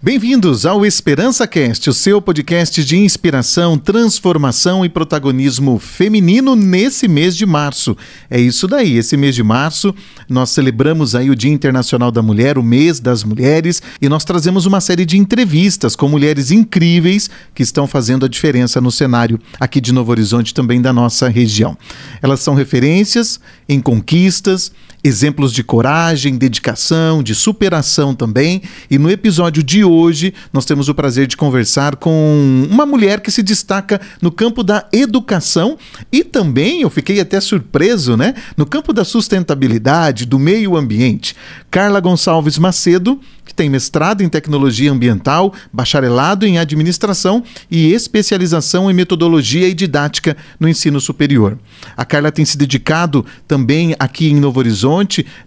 Bem-vindos ao Esperança Cast, o seu podcast de inspiração, transformação e protagonismo feminino nesse mês de março. É isso daí, esse mês de março nós celebramos aí o Dia Internacional da Mulher, o mês das mulheres, e nós trazemos uma série de entrevistas com mulheres incríveis que estão fazendo a diferença no cenário aqui de Novo Horizonte, também da nossa região. Elas são referências em conquistas, exemplos de coragem, dedicação, de superação também. E no episódio de hoje, nós temos o prazer de conversar com uma mulher que se destaca no campo da educação e também, eu fiquei até surpreso, né? No campo da sustentabilidade, do meio ambiente. Carla Gonçalves Macedo, que tem mestrado em tecnologia ambiental, bacharelado em administração e especialização em metodologia e didática no ensino superior. A Carla tem se dedicado também aqui em Novo Horizonte,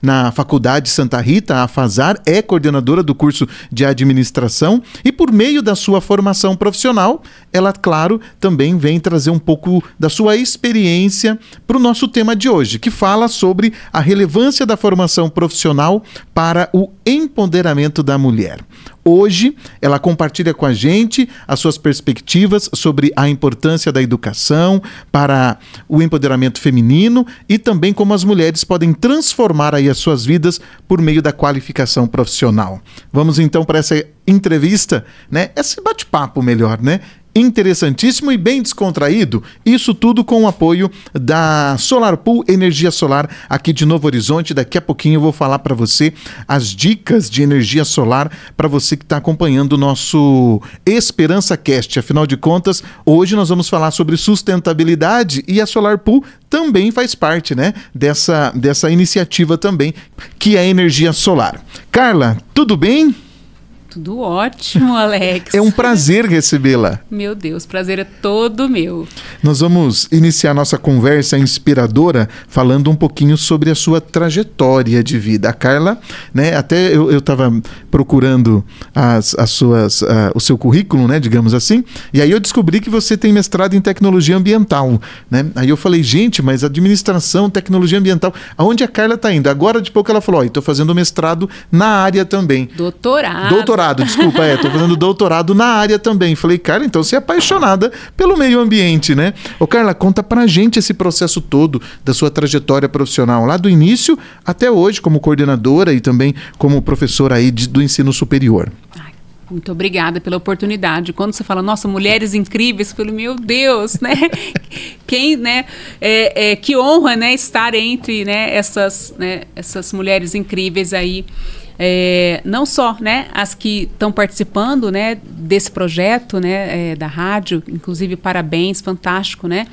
na Faculdade Santa Rita, a FASAR, é coordenadora do curso de administração e por meio da sua formação profissional, ela, claro, também vem trazer um pouco da sua experiência para o nosso tema de hoje, que fala sobre a relevância da formação profissional para o empoderamento da mulher. Hoje, ela compartilha com a gente as suas perspectivas sobre a importância da educação para o empoderamento feminino e também como as mulheres podem transformar aí as suas vidas por meio da qualificação profissional. Vamos então para essa entrevista, né? Esse bate-papo melhor, né? Interessantíssimo e bem descontraído, isso tudo com o apoio da Solarpool Energia Solar aqui de Novo Horizonte. Daqui a pouquinho eu vou falar para você as dicas de energia solar para você que está acompanhando o nosso Esperança Cast. Afinal de contas, hoje nós vamos falar sobre sustentabilidade e a Solarpool também faz parte, né, dessa iniciativa também, que é a energia solar. Carla, tudo bem? Tudo ótimo, Alex. É um prazer recebê-la. Meu Deus, prazer é todo meu. Nós vamos iniciar nossa conversa inspiradora falando um pouquinho sobre a sua trajetória de vida. A Carla, né, até eu estava procurando o seu currículo, né, digamos assim, e aí eu descobri que você tem mestrado em tecnologia ambiental, né? Aí eu falei, gente, mas administração, tecnologia ambiental, aonde a Carla está indo? Agora de pouco ela falou, estou fazendo mestrado na área também. Doutorado, desculpa, tô fazendo doutorado na área também. Falei, Carla, então você é apaixonada pelo meio ambiente, né? Ô Carla, conta pra gente esse processo todo da sua trajetória profissional, lá do início até hoje, como coordenadora e também como professora aí do ensino superior. Muito obrigada pela oportunidade. Quando você fala, nossa, mulheres incríveis, eu falei, meu Deus, né? Quem, né? Que honra, né? Estar entre, né? Essas mulheres incríveis aí. Não só, né, as que estão participando, né, desse projeto, né, da rádio, inclusive parabéns, fantástico, né,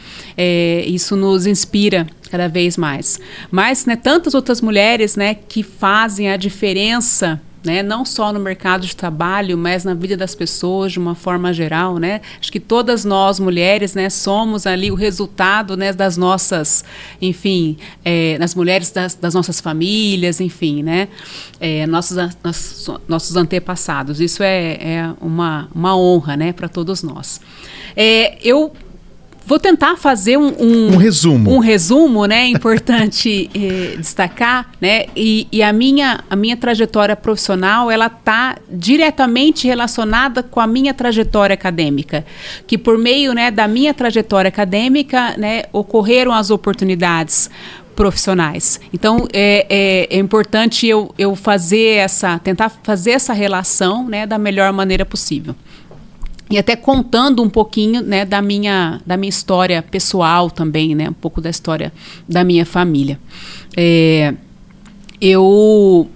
isso nos inspira cada vez mais. Mas, né, tantas outras mulheres, né, que fazem a diferença, né, não só no mercado de trabalho, mas na vida das pessoas de uma forma geral, né? Acho que todas nós mulheres, né, somos ali o resultado, né, das nossas, enfim, das mulheres das nossas famílias, enfim, né, nossos antepassados. Isso é uma honra, né, para todos nós. Eu vou tentar fazer um resumo, né? Importante destacar, né? E a minha trajetória profissional, ela está diretamente relacionada com a minha trajetória acadêmica, que por meio, né, da minha trajetória acadêmica, né, ocorreram as oportunidades profissionais. Então, é importante eu tentar fazer essa relação, né, da melhor maneira possível. E até contando um pouquinho, né, da minha história pessoal também, né, um pouco da história da minha família. Eu,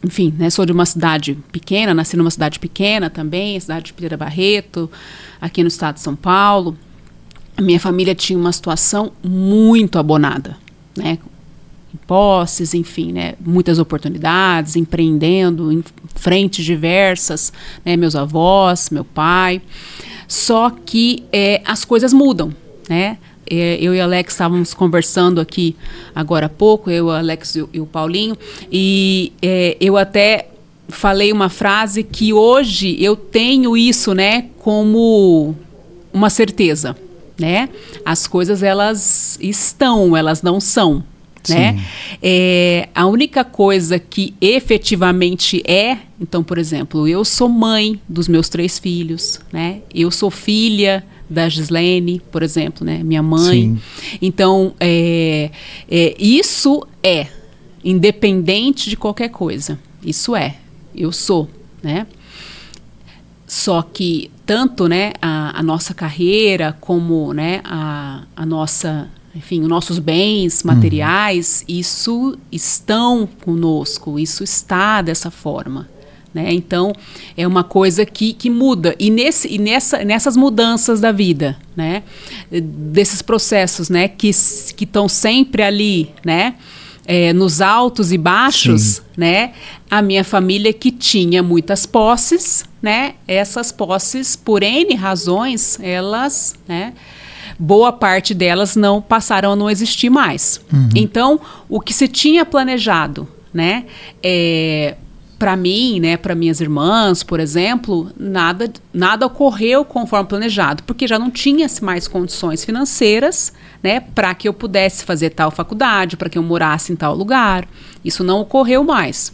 enfim, né, sou de uma cidade pequena, nasci numa cidade pequena também, a cidade de Pereira Barreto, aqui no estado de São Paulo. A minha família tinha uma situação muito abonada, né, posses, enfim, né, muitas oportunidades, empreendendo em frentes diversas, né, meus avós, meu pai. Só que as coisas mudam, né? Eu e o Alex estávamos conversando aqui agora há pouco, eu, o Alex e o Paulinho, e eu até falei uma frase que hoje eu tenho isso, né, como uma certeza, né? As coisas, elas estão, elas não são. né? A única coisa que efetivamente então, por exemplo, eu sou mãe dos meus 3 filhos, né? Eu sou filha da Gislene, por exemplo, né? Minha mãe. Sim. Então, isso independente de qualquer coisa. Isso eu sou, né? Só que tanto, né, a nossa carreira como, né, a nossa, enfim, os nossos bens materiais, isso estão conosco, isso está dessa forma, né? Então, é uma coisa que muda. E nessas mudanças da vida, né, desses processos, né, que estão sempre ali, né, nos altos e baixos, né, a minha família que tinha muitas posses, né, essas posses, por N razões, elas, né, boa parte delas não passaram a não existir mais. Então, o que se tinha planejado, né, para mim, né, para minhas irmãs, por exemplo, nada ocorreu conforme planejado, porque já não tinha mais condições financeiras, né, para que eu pudesse fazer tal faculdade, para que eu morasse em tal lugar. Isso não ocorreu mais.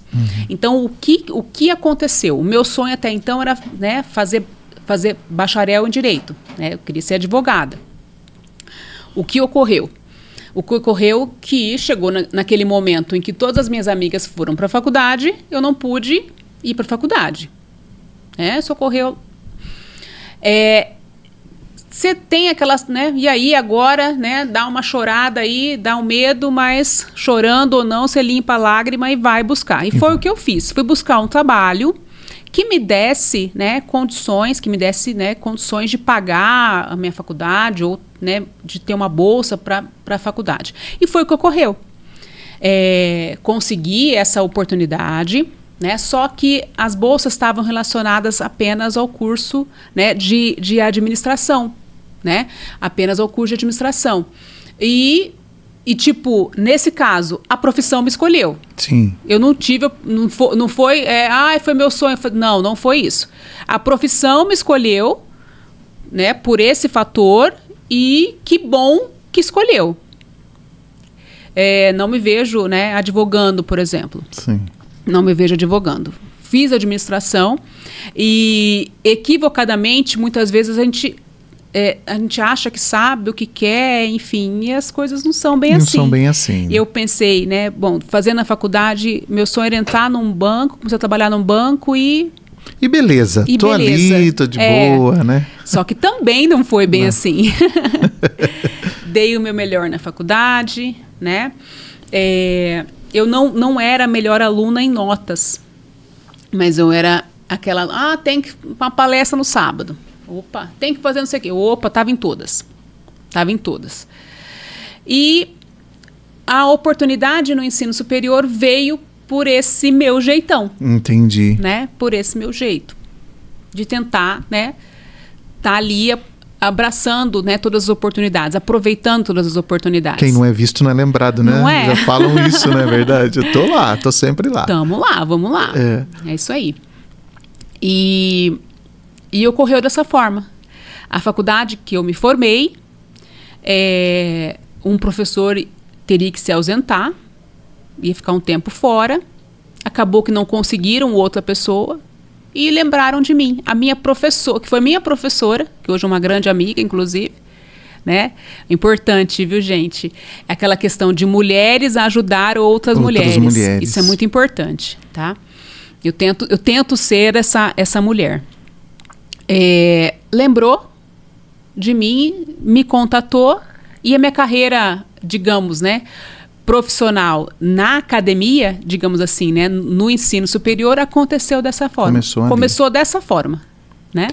Então, o que aconteceu? O meu sonho até então era, né, fazer bacharel em Direito, né? Eu queria ser advogada. O que ocorreu? O que ocorreu que chegou naquele momento em que todas as minhas amigas foram para a faculdade, eu não pude ir para a faculdade. Isso ocorreu. Você tem aquelas, né? E aí agora, né? Dá uma chorada aí, dá um medo, mas chorando ou não, você limpa a lágrima e vai buscar. E foi o que eu fiz. Fui buscar um trabalho que me desse, né, condições de pagar a minha faculdade ou, né, de ter uma bolsa para a faculdade. E foi o que ocorreu. Consegui essa oportunidade, né, só que as bolsas estavam relacionadas apenas ao curso, né, de administração, né, apenas ao curso de administração. E tipo, nesse caso, a profissão me escolheu. Sim. Eu não tive, não foi, foi meu sonho. Não foi isso. A profissão me escolheu, né, por esse fator, e que bom que escolheu. Não me vejo, né, advogando, por exemplo. Sim. Não me vejo advogando. Fiz administração e, equivocadamente, muitas vezes a gente acha que sabe o que quer, enfim, e as coisas não são bem assim. Não são bem assim. Eu pensei, né, bom, fazendo a faculdade, meu sonho era entrar num banco, começar a trabalhar num banco e beleza, tô ali, tô de boa, né? Só que também não foi bem assim. Dei o meu melhor na faculdade, né? Eu não era a melhor aluna em notas, mas eu era aquela, tem que uma palestra no sábado. Opa, tem que fazer não sei o quê. Opa, estava em todas. E a oportunidade no ensino superior veio por esse meu jeitão. Entendi. Né? Por esse meu jeito. De tentar, né, tá ali abraçando, né, todas as oportunidades, aproveitando todas as oportunidades. Quem não é visto não é lembrado, né? Não é? Já falam isso, não é verdade? Eu tô sempre lá. Tamo lá, vamos lá. É isso aí. E ocorreu dessa forma. A faculdade que eu me formei, um professor teria que se ausentar, ia ficar um tempo fora, acabou que não conseguiram outra pessoa e lembraram de mim. A minha professora, que foi minha professora, que hoje é uma grande amiga, inclusive, né? Importante, viu, gente? Aquela questão de mulheres ajudar outras mulheres. Isso é muito importante, tá? Eu tento ser essa mulher. Lembrou de mim, me contatou e a minha carreira, digamos, né, profissional na academia, digamos assim, né, no ensino superior, aconteceu dessa forma. Começou dessa forma, né?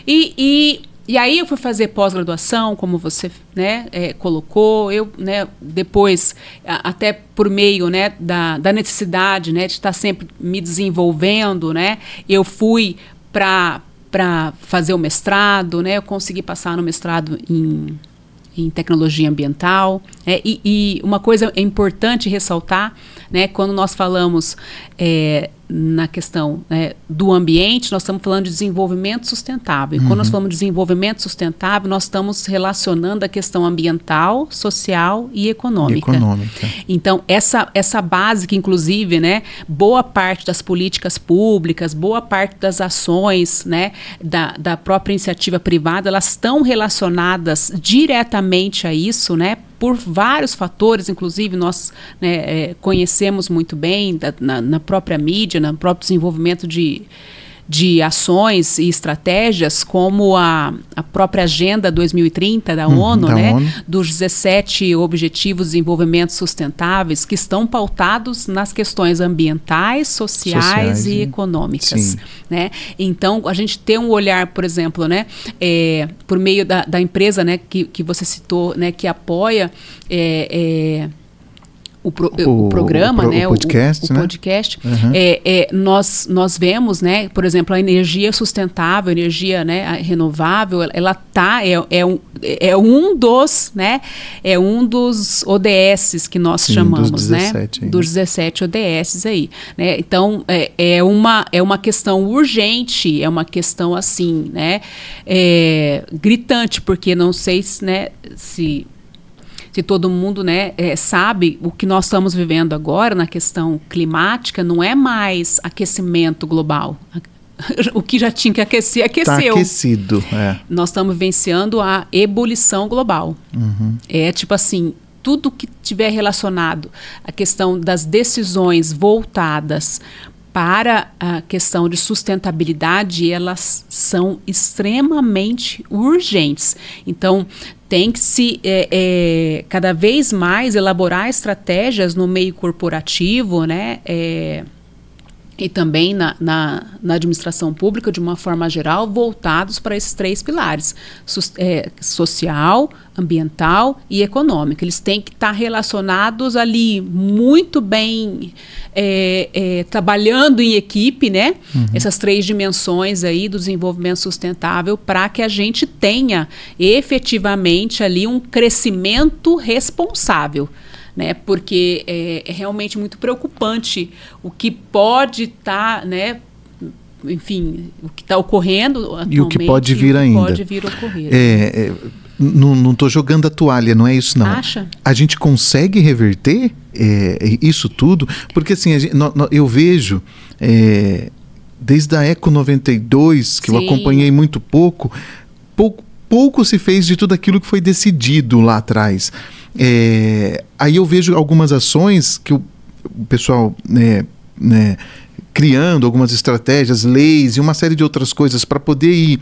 E aí eu fui fazer pós-graduação, como você, né, colocou, eu, né, depois, até por meio, né, da necessidade, né, de estar sempre me desenvolvendo, né, eu fui para fazer o mestrado, né? Eu consegui passar no mestrado em tecnologia ambiental. E uma coisa é importante ressaltar, né? Quando nós falamos na questão, né, do ambiente, nós estamos falando de desenvolvimento sustentável. E quando nós falamos de desenvolvimento sustentável, nós estamos relacionando a questão ambiental, social e econômica. Então, essa base que, inclusive, né, boa parte das políticas públicas, boa parte das ações, né, da própria iniciativa privada, elas estão relacionadas diretamente a isso, né, por vários fatores, inclusive nós, né, conhecemos muito bem na própria mídia, no próprio desenvolvimento de ações e estratégias, como a própria Agenda 2030 da ONU, né, dos 17 Objetivos de Desenvolvimento Sustentáveis, que estão pautados nas questões ambientais, sociais e econômicas. Né? Então, a gente tem um olhar, por exemplo, né, por meio da empresa, né, que você citou, né, que apoia o programa, né, o podcast, né? Podcast, nós vemos, né, por exemplo, a energia sustentável, a energia, né, renovável, ela é um dos ODS que nós chamamos, dos 17, né, dos 17 ODS aí, né? Então é uma questão urgente, é uma questão assim, né, gritante, porque não sei se todo mundo, né, sabe, o que nós estamos vivendo agora na questão climática não é mais aquecimento global. O que já tinha que aquecer, aqueceu. Está aquecido. Nós estamos vivenciando a ebulição global. É tipo assim, tudo que tiver relacionado à questão das decisões voltadas para a questão de sustentabilidade, elas são extremamente urgentes. Então, tem que se cada vez mais elaborar estratégias no meio corporativo, né, e também na administração pública, de uma forma geral, voltados para esses 3 pilares, social, ambiental e econômico. Eles têm que estar relacionados ali muito bem, trabalhando em equipe, né? Essas 3 dimensões aí do desenvolvimento sustentável, para que a gente tenha efetivamente ali um crescimento responsável. Né, porque é realmente muito preocupante o que pode estar, né, enfim, o que está ocorrendo atualmente e o que pode vir ainda. Pode vir a ocorrer. Não estou jogando a toalha, não é isso não. Acha? A gente consegue reverter isso tudo? Porque assim, eu vejo, desde a Eco 92, que eu acompanhei muito pouco se fez de tudo aquilo que foi decidido lá atrás. Aí eu vejo algumas ações que o pessoal criando algumas estratégias, leis e uma série de outras coisas para poder ir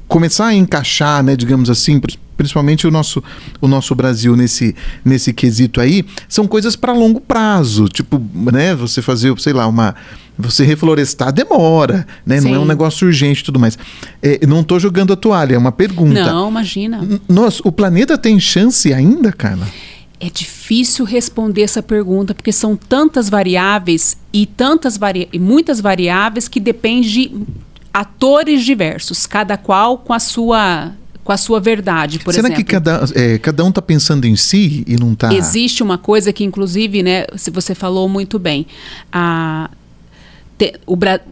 começar a encaixar, né, digamos assim, principalmente o nosso Brasil nesse quesito aí, são coisas para longo prazo, tipo, né, você fazer, sei lá, você reflorestar demora, né? Não é um negócio urgente e tudo mais. Não estou jogando a toalha, é uma pergunta. Não, imagina. O planeta tem chance ainda, Carla? É difícil responder essa pergunta, porque são tantas variáveis e muitas variáveis que dependem de atores diversos, cada qual com a sua verdade, por exemplo. Será que cada um está pensando em si e não está... Existe uma coisa que, inclusive, né, se você falou muito bem,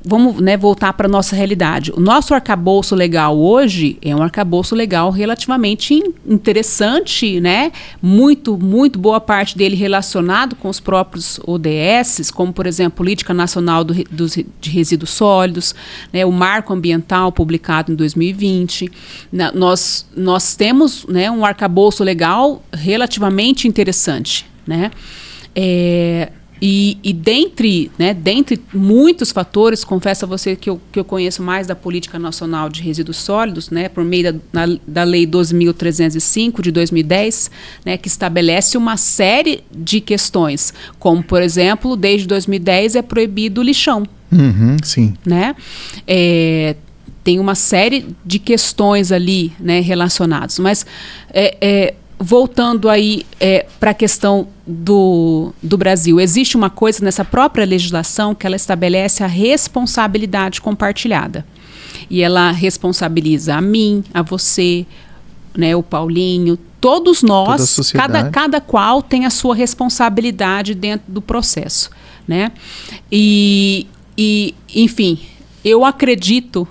vamos, né, voltar para a nossa realidade. O nosso arcabouço legal hoje é um arcabouço legal relativamente interessante, né? Muito boa parte dele relacionado com os próprios ODS, como, por exemplo, Política Nacional de Resíduos Sólidos, né, o Marco Ambiental publicado em 2020. Nós temos, né, um arcabouço legal relativamente interessante, né? E dentre muitos fatores, confesso a você que eu conheço mais da Política Nacional de Resíduos Sólidos, né, por meio da Lei 12.305 de 2010, né, que estabelece uma série de questões, como, por exemplo, desde 2010 é proibido o lixão. Sim. Né? Tem uma série de questões ali, né, relacionadas, mas... voltando aí para a questão do Brasil, existe uma coisa nessa própria legislação que ela estabelece a responsabilidade compartilhada. E ela responsabiliza a mim, a você, né, o Paulinho, todos nós, cada qual tem a sua responsabilidade dentro do processo. né? Enfim, eu acredito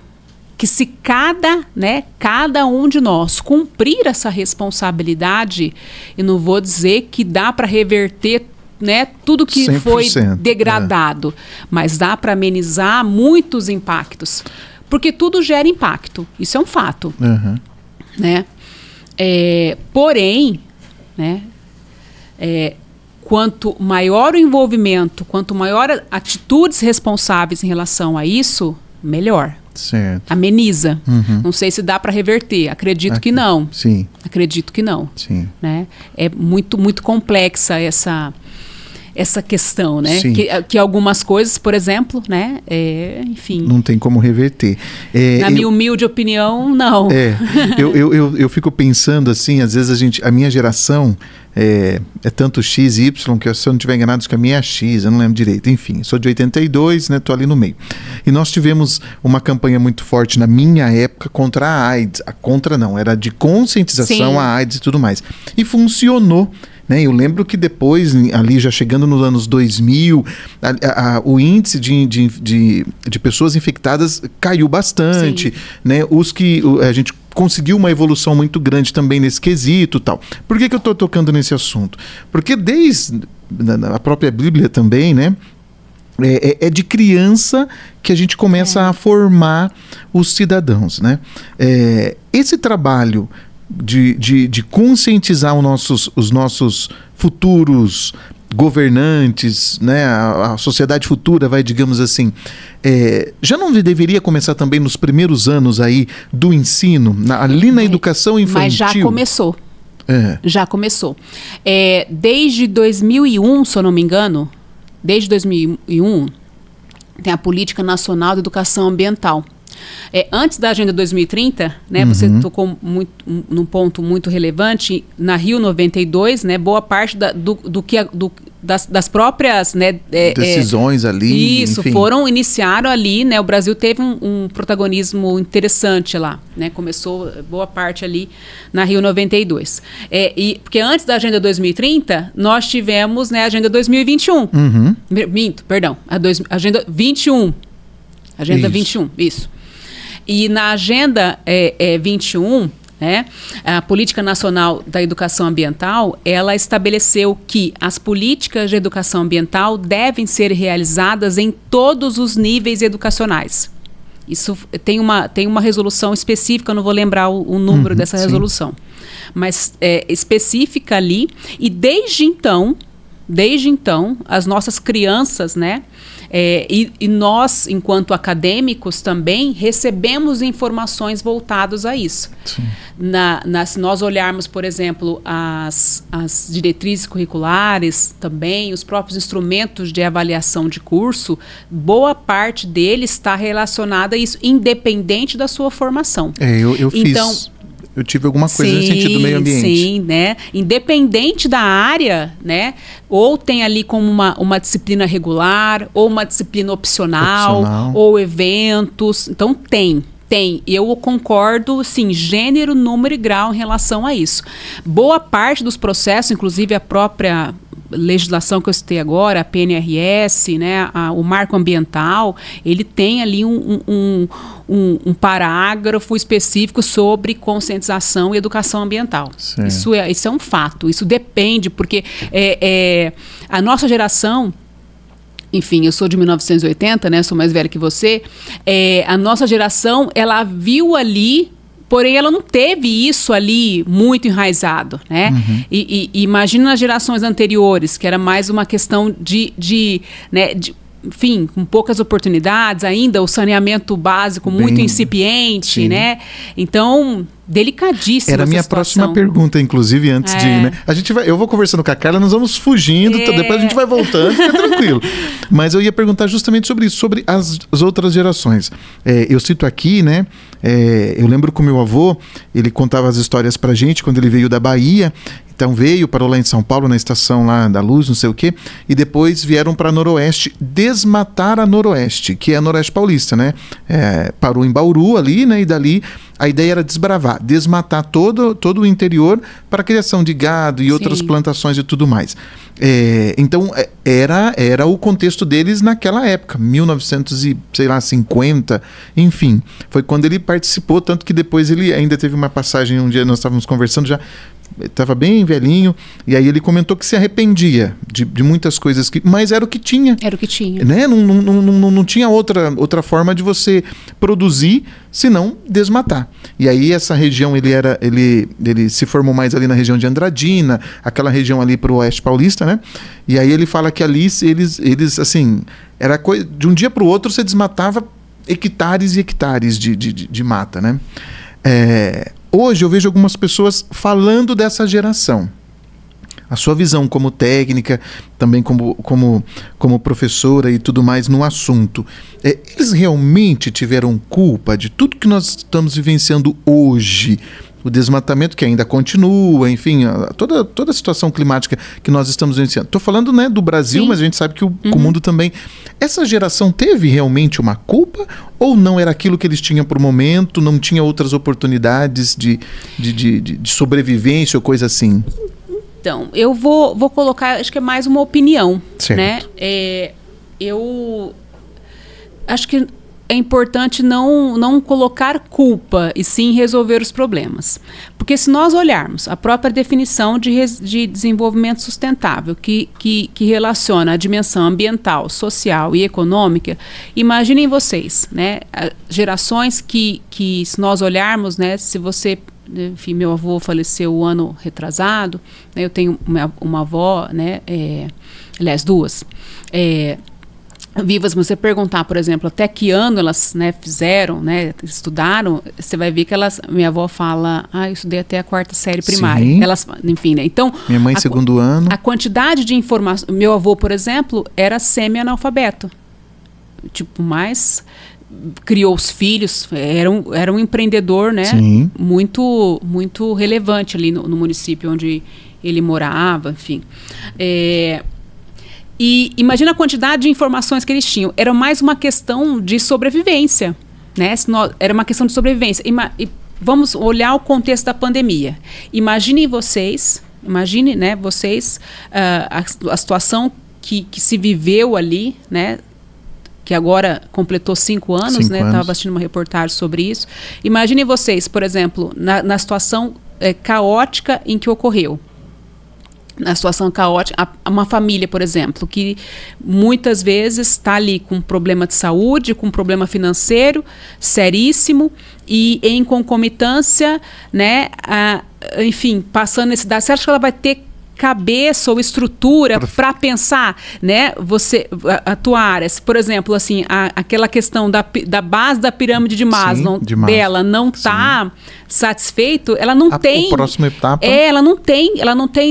que se cada um de nós cumprir essa responsabilidade, eu não vou dizer que dá para reverter, né, tudo que foi degradado, mas dá para amenizar muitos impactos, porque tudo gera impacto, isso é um fato, né? Porém, né, quanto maior o envolvimento, quanto maior atitudes responsáveis em relação a isso, melhor. Certo. Ameniza. Não sei se dá para reverter. Acredito que não. Sim. Acredito que não. Sim. Né? É muito, muito complexa essa questão, né? Que algumas coisas, por exemplo, né? Enfim. Não tem como reverter. Na minha humilde opinião, não. Eu fico pensando assim, às vezes a minha geração é tanto X e Y, que se eu não estiver enganado, acho que a minha é X, eu não lembro direito. Enfim, sou de 82, né? Tô ali no meio. E nós tivemos uma campanha muito forte na minha época contra a AIDS. Era de conscientização à AIDS e tudo mais. E funcionou. Né? Eu lembro que depois, ali já chegando nos anos 2000, o índice de pessoas infectadas caiu bastante. Né? A gente conseguiu uma evolução muito grande também nesse quesito e tal. Por que eu estou tocando nesse assunto? Porque desde a própria Bíblia também, né? É de criança que a gente começa a formar os cidadãos, né? Esse trabalho de conscientizar os nossos futuros governantes, né, a sociedade futura, digamos assim, já não deveria começar também nos primeiros anos aí do ensino, ali na educação infantil? Mas já começou. Já começou. Desde 2001, se eu não me engano, desde 2001, tem a Política Nacional de Educação Ambiental. Antes da Agenda 2030, né, você tocou num ponto muito relevante, na Rio 92, né, boa parte das próprias, né, decisões ali. Isso, enfim. Iniciaram ali, né, o Brasil teve um protagonismo interessante lá, né, começou boa parte ali na Rio 92. Porque antes da Agenda 2030, nós tivemos, né, a Agenda 2021. Perdão, Agenda 21. Agenda 21, isso. E na Agenda 21, né, a Política Nacional da Educação Ambiental, ela estabeleceu que as políticas de educação ambiental devem ser realizadas em todos os níveis educacionais. Isso tem uma resolução específica, eu não vou lembrar o número dessa resolução, mas específica ali. E desde então, as nossas crianças, né, e nós, enquanto acadêmicos também, recebemos informações voltadas a isso. Se nós olharmos, por exemplo, as diretrizes curriculares também, os próprios instrumentos de avaliação de curso, boa parte deles está relacionada a isso, independente da sua formação. Eu tive alguma coisa nesse sentido do meio ambiente. Sim, né? Independente da área, né? Ou tem ali como uma disciplina regular, ou uma disciplina opcional, ou eventos. Então tem. Eu concordo, sim, gênero, número e grau em relação a isso. Boa parte dos processos, inclusive a própria legislação que eu citei agora, a PNRS, né, o marco ambiental, ele tem ali um parágrafo específico sobre conscientização e educação ambiental. Isso é um fato. Isso depende, porque a nossa geração... Enfim, eu sou de 1980, né? Sou mais velha que você. A nossa geração, ela viu ali, porém ela não teve isso ali muito enraizado, né? E imagina nas gerações anteriores, que era mais uma questão enfim, com poucas oportunidades ainda, o saneamento básico muito incipiente, né? Então, delicadíssima. Era a minha próxima pergunta, inclusive, antes de... Né? Eu vou conversando com a Carla, nós vamos fugindo, depois a gente vai voltando, fica tranquilo. Mas eu ia perguntar justamente sobre isso, sobre as outras gerações. Eu cito aqui, né? Eu lembro que o meu avô, ele contava as histórias pra gente quando ele veio da Bahia. Então parou lá em São Paulo, na estação lá da Luz, não sei o quê, e depois vieram para Noroeste, desmatar a Noroeste, que é a Noroeste Paulista, né? Parou em Bauru ali, né? E dali A ideia era desbravar, desmatar todo o interior para a criação de gado e outras plantações e tudo mais. Então, era o contexto deles naquela época, 1950, enfim. Foi quando ele participou, tanto que depois ele ainda teve uma passagem, um dia nós estávamos conversando, já estava bem velhinho, e aí ele comentou que se arrependia de muitas coisas, mas era o que tinha. Era o que tinha. Né? Não tinha outra forma de você produzir, senão desmatar. E aí essa região, ele se formou mais ali na região de Andradina, aquela região ali para o oeste paulista, né? E aí ele fala que ali eles assim, era coisa, de um dia para o outro você desmatava hectares e hectares de mata, né? Hoje eu vejo algumas pessoas falando dessa geração. A sua visão como técnica, também como professora e tudo mais no assunto. Eles realmente tiveram culpa de tudo que nós estamos vivenciando hoje? O desmatamento que ainda continua, enfim, toda a situação climática que nós estamos vivenciando. Estou falando, né, do Brasil, mas a gente sabe que o mundo também. Essa geração teve realmente uma culpa ou não era aquilo que eles tinham por momento, não tinha outras oportunidades de sobrevivência ou coisa assim? Então, eu vou colocar, acho que é mais uma opinião, certo, né? Eu acho que é importante não colocar culpa e sim resolver os problemas. Porque se nós olharmos a própria definição de desenvolvimento sustentável, que relaciona a dimensão ambiental, social e econômica, imaginem vocês, né, gerações que se nós olharmos, né, se você... Enfim, meu avô faleceu o ano retrasado, né, eu tenho uma avó, né, aliás, duas, vivas, mas você perguntar, por exemplo, até que ano elas, né, fizeram, né, estudaram, você vai ver que minha avó fala, eu estudei até a 4ª série primária. Sim. Elas, enfim, né, então... Minha mãe, segundo ano. A quantidade de informação... Meu avô, por exemplo, era semi-analfabeto. Tipo, mas... criou os filhos, era um empreendedor, né? Sim. Muito, muito relevante ali no município onde ele morava, enfim. E imagina a quantidade de informações que eles tinham. Era mais uma questão de sobrevivência, né? Era uma questão de sobrevivência. E vamos olhar o contexto da pandemia. Imagine, né, vocês, a situação que se viveu ali, né? Que agora completou 5 anos, né? Estava assistindo uma reportagem sobre isso. Imaginem vocês, por exemplo, na situação caótica em que ocorreu. Na situação caótica, uma família, por exemplo, que muitas vezes está ali com um problema de saúde, com um problema financeiro seríssimo e em concomitância, né? Enfim, passando necessidade. Você acha que ela vai ter cabeça ou estrutura para pensar, né? A tua área, por exemplo, assim, aquela questão da base da pirâmide de Maslow, dela não está satisfeito, ela não tem... A próxima etapa... ela não tem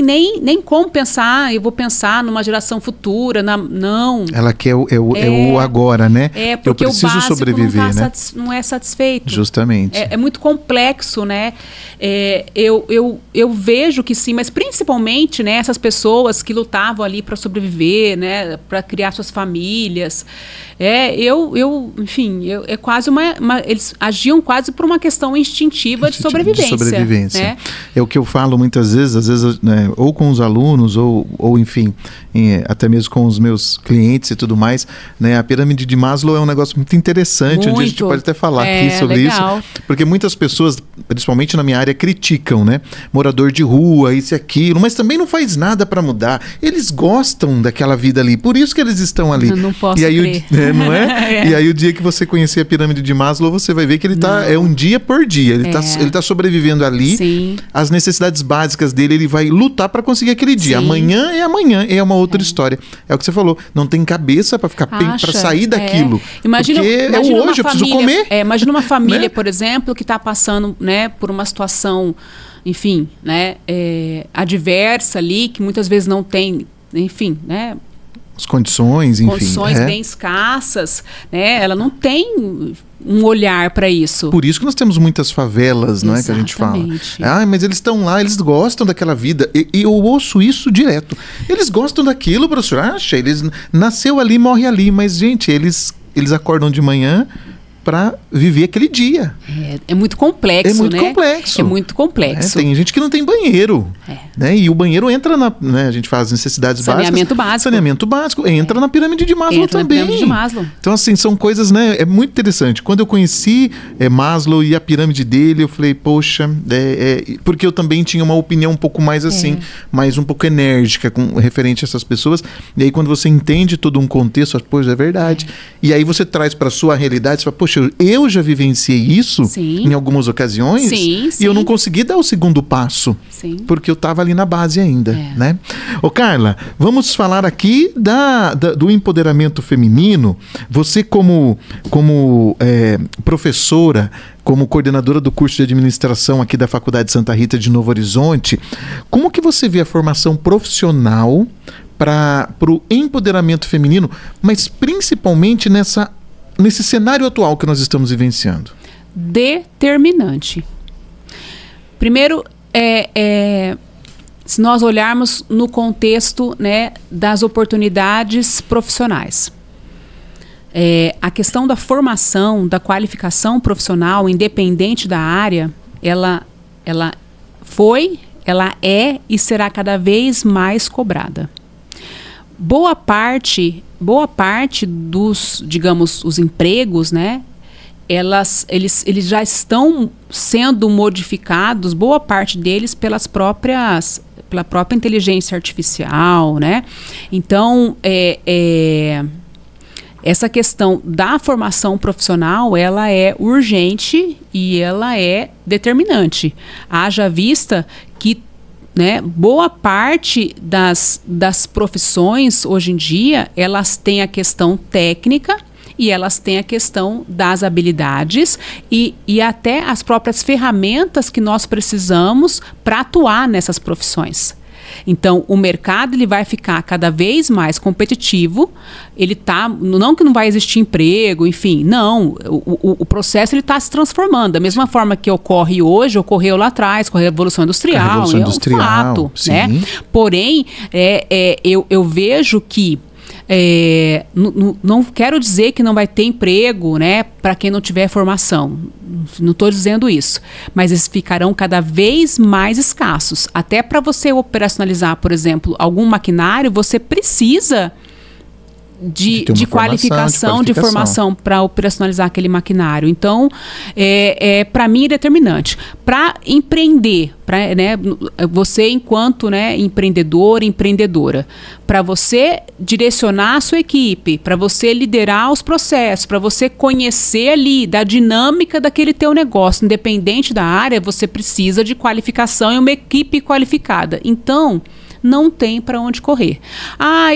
nem como pensar, eu vou pensar numa geração futura, não. Ela quer o agora, né? Porque eu preciso o básico sobreviver, né? Não é satisfeito. Justamente. É muito complexo, né? Eu vejo que sim, mas principalmente, né, essas pessoas que lutavam ali para sobreviver, né, para criar suas famílias, enfim, é quase eles agiam quase por uma questão instintiva de sobrevivência. Né? É o que eu falo muitas vezes, às vezes, né, ou com os alunos, ou enfim, até mesmo com os meus clientes e tudo mais, né, a pirâmide de Maslow é um negócio muito interessante, onde a gente pode até falar aqui sobre legal. Isso, porque muitas pessoas, principalmente na minha área, criticam, né, morador de rua, isso e aquilo, mas também não faz nada para mudar. Eles gostam daquela vida ali, por isso que eles estão ali. Eu não posso e aí crer. Não é? E aí o dia que você conhecer a pirâmide de Maslow, você vai ver que ele é um dia por dia. Ele tá sobrevivendo ali. Sim. As necessidades básicas dele, ele vai lutar para conseguir aquele dia. Sim. Amanhã é uma outra história. É o que você falou. Não tem cabeça para ficar para sair daquilo. Imagina o hoje, eu preciso comer. Imagina uma família, né? por exemplo, que está passando, né, por uma situação, enfim, né, adversa ali, que muitas vezes não tem, enfim, né? As condições, enfim. Condições bem escassas, né? Ela não tem um olhar para isso. Por isso que nós temos muias favelas, não é, que a gente fala. Mas eles estão lá, eles gostam daquela vida. E eu ouço isso direto. Eles gostam daquilo, professor. Eles nasceu ali, morre ali. Mas, gente, eles acordam de manhã, para viver aquele dia. É muito complexo, É muito né? complexo. É muito complexo. Tem gente que não tem banheiro. Né? E o banheiro entra na... Né? A gente faz necessidades Saneamento básicas. Saneamento básico. Entra na pirâmide de Maslow entra também. Na pirâmide de Maslow. Então, assim, são coisas, né? É muito interessante. Quando eu conheci Maslow e a pirâmide dele, eu falei, poxa... porque eu também tinha uma opinião um pouco mais assim, mais um pouco enérgica referente a essas pessoas. E aí, quando você entende todo um contexto, poxa, é verdade. E aí você traz para sua realidade, você fala, poxa, eu já vivenciei isso em algumas ocasiões e eu não consegui dar o segundo passo, porque eu estava ali na base ainda, né? Ô Carla, vamos falar aqui do empoderamento feminino. Você como professora, como coordenadora do curso de administração aqui da Faculdade Santa Rita de Novo Horizonte, como que você vê a formação profissional para o empoderamento feminino, mas principalmente nesse cenário atual que nós estamos vivenciando? Determinante. Primeiro, se nós olharmos no contexto, né, das oportunidades profissionais. A questão da formação, da qualificação profissional, independente da área, ela é e será cada vez mais cobrada. Boa parte dos, digamos, os empregos, né, eles já estão sendo modificados, boa parte deles pela própria inteligência artificial, né? Então, essa questão da formação profissional, ela é urgente e ela é determinante. Haja vista que, né, boa parte das profissões hoje em dia, elas têm a questão técnica e elas têm a questão das habilidades e até as próprias ferramentas que nós precisamos para atuar nessas profissões. Então, o mercado ele vai ficar cada vez mais competitivo. Ele não que não vai existir emprego, enfim, não. O processo ele está se transformando. Da mesma forma que ocorre hoje, ocorreu lá atrás com a Revolução Industrial. A Revolução Industrial, um fato, sim. Né? Porém, eu vejo que não quero dizer que não vai ter emprego, né, para quem não tiver formação. Não estou dizendo isso. Mas eles ficarão cada vez mais escassos. Até para você operacionalizar, por exemplo, algum maquinário, você precisa de qualificação, de formação para operacionalizar aquele maquinário. Então, para mim é determinante. Para empreender, né, você enquanto, né, empreendedor, empreendedora, para você direcionar a sua equipe, para você liderar os processos, para você conhecer ali da dinâmica daquele teu negócio, independente da área, você precisa de qualificação e uma equipe qualificada. Então, não tem para onde correr.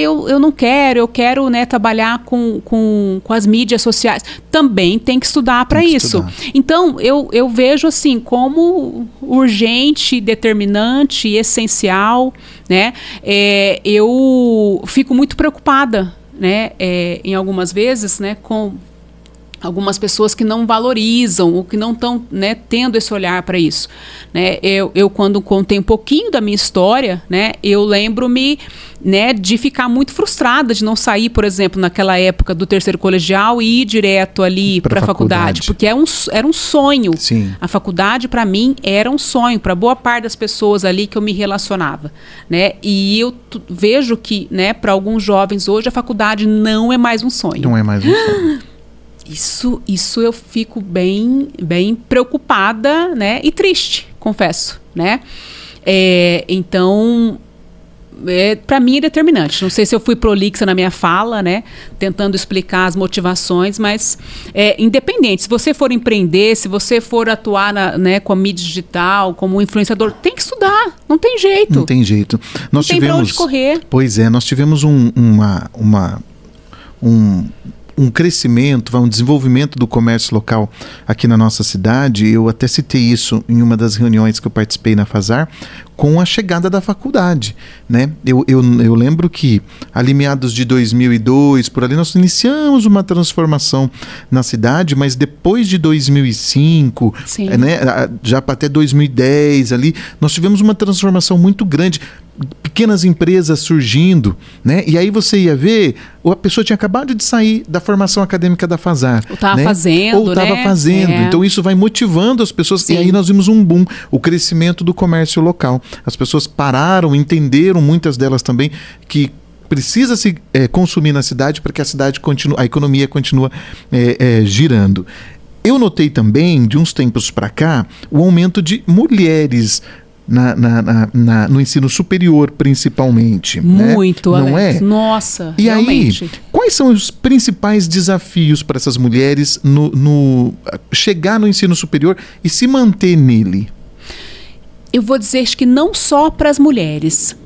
Eu não quero, eu quero, né, trabalhar com as mídias sociais. Também tem que estudar para isso. Então, eu vejo assim como urgente, determinante, essencial, né? Eu fico muito preocupada, né, em algumas vezes, né, com algumas pessoas que não valorizam ou que não estão, né, tendo esse olhar para isso, né? Eu quando contei um pouquinho da minha história, né, eu lembro-me, né, de ficar muito frustrada de não sair, por exemplo, naquela época do terceiro colegial e ir direto ali para a faculdade, porque era um sonho. Sim. A faculdade para mim era um sonho para boa parte das pessoas ali que eu me relacionava, né? E eu vejo que, né, para alguns jovens hoje a faculdade não é mais um sonho. Não é mais um sonho. Isso eu fico bem preocupada, né, e triste, confesso, né? Então, para mim é determinante. Não sei se eu fui prolixa na minha fala, né, tentando explicar as motivações, mas independente, se você for empreender, se você for atuar né, com a mídia digital, como influenciador, tem que estudar, não tem jeito. Não tem jeito. Não tem para onde correr. Pois é, nós tivemos um crescimento, um desenvolvimento do comércio local aqui na nossa cidade. Eu até citei isso em uma das reuniões que eu participei na FASAR, com a chegada da faculdade, né? Eu lembro que ali meados de 2002, por ali, nós iniciamos uma transformação na cidade, mas depois de 2005, né, já até 2010 ali, nós tivemos uma transformação muito grande, pequenas empresas surgindo, né? E aí você ia ver, a pessoa tinha acabado de sair da formação acadêmica da FASAR. Ou estava né? fazendo, Ou estava fazendo. Então isso vai motivando as pessoas. Sim. E aí nós vimos um boom, o crescimento do comércio local. As pessoas pararam, entenderam, muitas delas também, que precisa se consumir na cidade para que a cidade continue, a economia continue girando. Eu notei também, de uns tempos para cá, o aumento de mulheres no ensino superior, principalmente. Muito, né? Não Alex. é? Nossa, e realmente. Aí, quais são os principais desafios para essas mulheres no chegar no ensino superior e se manter nele? Eu vou dizer que não só para as mulheres.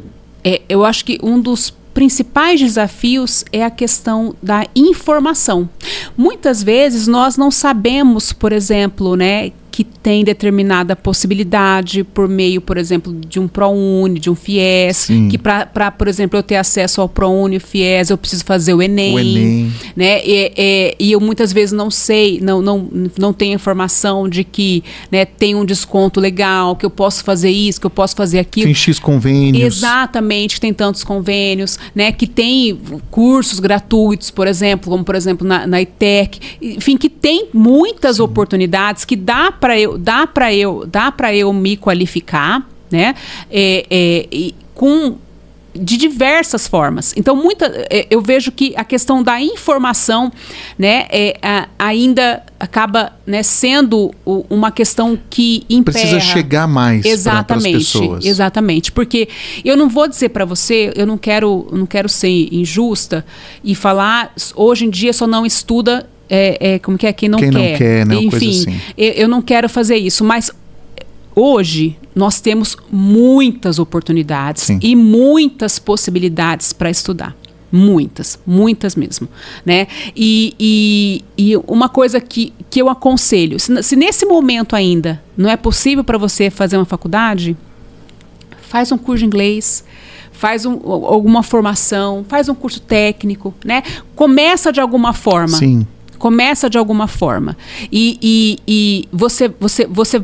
Eu acho que um dos principais desafios é a questão da informação. Muitas vezes nós não sabemos, por exemplo, né, que tem determinada possibilidade por meio, por exemplo, de um ProUni, de um FIES, Sim. que para, por exemplo, eu ter acesso ao ProUni, o FIES, eu preciso fazer o Enem. Né? E eu muitas vezes não sei, não tenho informação de que, né, tem um desconto legal, que eu posso fazer isso, que eu posso fazer aquilo. Tem X convênios. Exatamente, que tem tantos convênios, né, que tem cursos gratuitos, por exemplo, como por exemplo na ITEC, enfim, que tem muitas Sim. oportunidades que dá para eu me qualificar, né? De diversas formas. Então, eu vejo que a questão da informação, né, ainda acaba, né, sendo uma questão que emperra. Precisa chegar mais para as pessoas. Exatamente. Porque eu não vou dizer para você, eu não quero ser injusta e falar, hoje em dia só não estuda como que é? Quem não quer, né? Enfim, coisa assim. Eu não quero fazer isso, mas hoje nós temos muitas oportunidades Sim. e muitas possibilidades para estudar. Muitas mesmo, né? E uma coisa que eu aconselho, se nesse momento ainda não é possível para você fazer uma faculdade, faz um curso de inglês, faz alguma formação, faz um curso técnico, né? Começa de alguma forma. Sim. Começa de alguma forma. E você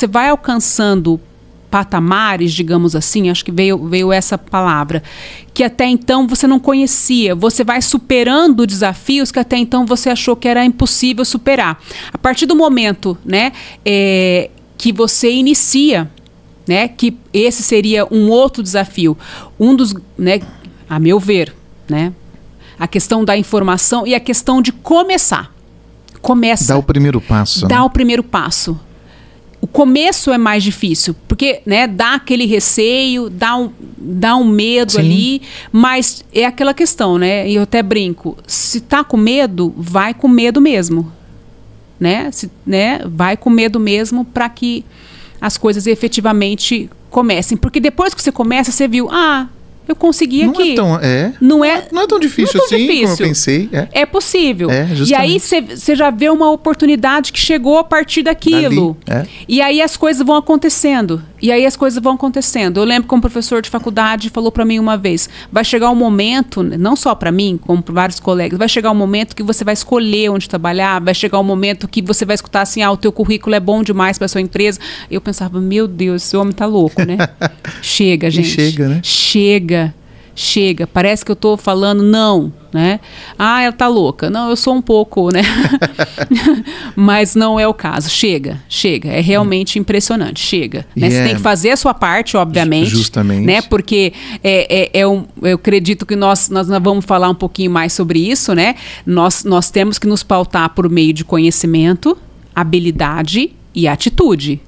vai alcançando patamares, digamos assim, acho que veio essa palavra, que até então você não conhecia. Você vai superando desafios que até então você achou que era impossível superar. A partir do momento, né, que você inicia, né, que esse seria um outro desafio. Um dos, né, a meu ver, né, a questão da informação e a questão de começar. Dá o primeiro passo. Dá o primeiro passo. O começo é mais difícil, porque, né, dá aquele receio, dá um medo Sim. ali, mas é aquela questão, né? E eu até brinco, se tá com medo, vai com medo mesmo. Né? Vai com medo mesmo para que as coisas efetivamente comecem. Porque depois que você começa, você viu, eu consegui aqui. Não é tão difícil assim como eu pensei. É possível. E aí você já vê uma oportunidade que chegou a partir daquilo. E aí as coisas vão acontecendo. Eu lembro que um professor de faculdade falou para mim uma vez, vai chegar um momento, não só para mim, como para vários colegas, vai chegar um momento que você vai escolher onde trabalhar, vai chegar um momento que você vai escutar assim, o teu currículo é bom demais para sua empresa. Eu pensava, meu Deus, esse homem tá louco, né? Chega, gente. Chega, né? Chega, parece que eu tô falando não, né? Ela tá louca. Não, eu sou um pouco, né? Mas não é o caso. Chega. É realmente impressionante. Chega. Né? Você tem que fazer a sua parte, obviamente. Justamente. Né? Porque eu acredito que nós vamos falar um pouquinho mais sobre isso, né? Nós temos que nos pautar por meio de conhecimento, habilidade e atitude.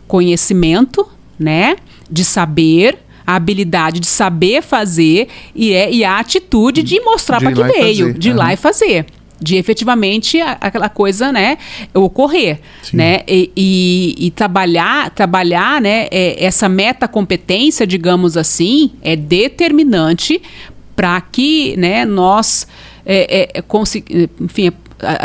Conhecimento, né? De saber, a habilidade de saber fazer e a atitude de mostrar para que veio, de ir lá e fazer. De efetivamente aquela coisa, né, ocorrer. Né? E trabalhar, né, essa metacompetência, digamos assim, é determinante para que, né, nós enfim,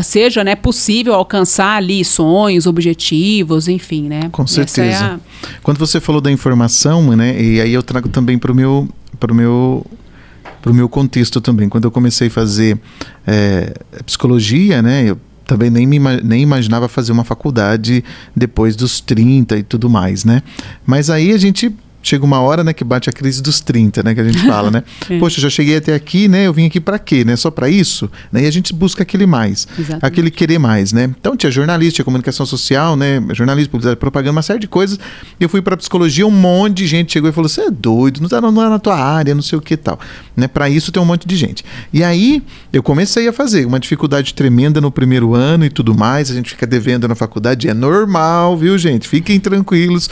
seja, né, possível alcançar ali sonhos, objetivos, enfim, né? Com certeza. Quando você falou da informação, né, e aí eu trago também para o meu contexto também. Quando eu comecei a fazer psicologia, né, eu também nem imaginava fazer uma faculdade depois dos 30 e tudo mais, né? Mas aí a gente chega uma hora, né, que bate a crise dos 30, né, que a gente fala, né? Poxa, já cheguei até aqui, né? Eu vim aqui para quê, né? Só para isso? Né? E a gente busca aquele mais, aquele querer mais, né? Então tinha jornalista, tinha comunicação social, né? Jornalismo, publicidade, propaganda, uma série de coisas. Eu fui para psicologia, um monte de gente chegou e falou: "Você é doido, não tá na tua área, não sei o que tal", né? Para isso tem um monte de gente. E aí eu comecei a fazer uma dificuldade tremenda no primeiro ano e tudo mais. A gente fica devendo na faculdade, é normal, viu, gente? Fiquem tranquilos.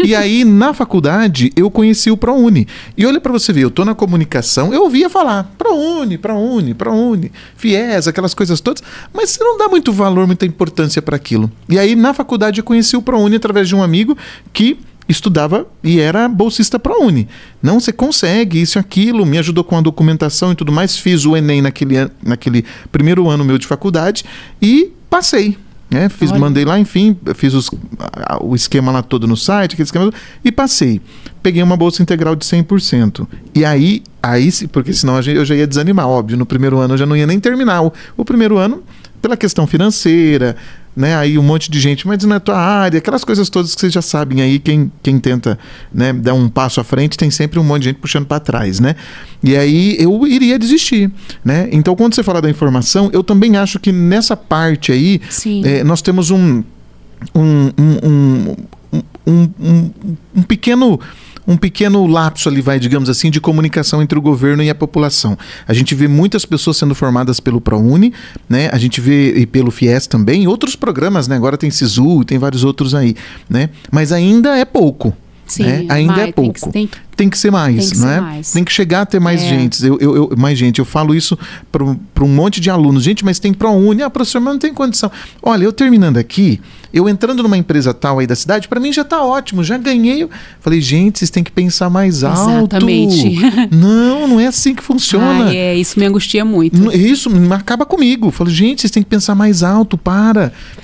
E aí, na faculdade, eu conheci o ProUni. E olha para você ver, eu tô na comunicação, eu ouvia falar ProUni, FIES, aquelas coisas todas, mas você não dá muito valor, muita importância para aquilo. E aí, na faculdade, eu conheci o ProUni através de um amigo que estudava e era bolsista ProUni. Não, você consegue, isso e aquilo, me ajudou com a documentação e tudo mais. Fiz o Enem naquele primeiro ano meu de faculdade e passei. Mandei lá, enfim, fiz o esquema lá todo no site, aquele esquema, e passei. Peguei uma bolsa integral de 100%. E aí porque senão eu já ia desanimar, óbvio. No primeiro ano eu já não ia nem terminar o primeiro ano, pela questão financeira, né? Aí um monte de gente, mas não é tua área, aquelas coisas todas que vocês já sabem aí, quem tenta, né, dar um passo à frente, tem sempre um monte de gente puxando para trás, né? E aí eu iria desistir, né? Então, quando você fala da informação, eu também acho que nessa parte aí, nós temos um pequeno lapso ali, digamos assim, de comunicação entre o governo e a população. A gente vê muitas pessoas sendo formadas pelo ProUni, né? A gente vê, e pelo FIES também, outros programas, né? Agora tem SISU, tem vários outros aí, né? Mas ainda é pouco. Sim, né? Ainda é pouco. Tem que ser mais, não é? Tem que chegar a ter mais gente. Mais gente. Eu falo isso para um monte de alunos. Gente, mas tem ProUni. Ah, professor, mas não tem condição. Olha, eu terminando aqui, eu entrando numa empresa tal aí da cidade, para mim já tá ótimo, já ganhei. Falei, gente, vocês têm que pensar mais alto. Exatamente. Não é assim que funciona. Isso me angustia muito. Isso acaba comigo. Falei, gente, vocês têm que pensar mais alto,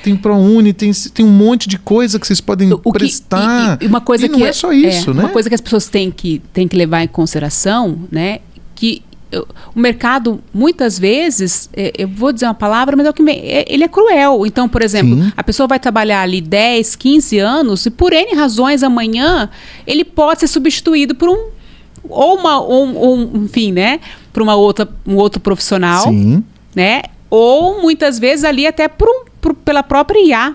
Tem ProUni, tem um monte de coisa que vocês podem prestar. E uma coisa não é só isso, né? Uma coisa que as pessoas têm que levar em consideração, né? Que o mercado, muitas vezes, eu vou dizer uma palavra, mas ele é cruel. Então, por exemplo, a pessoa vai trabalhar ali 10, 15 anos e por N razões amanhã ele pode ser substituído por enfim, né? Por um outro profissional, né? Ou muitas vezes ali até pela própria IA,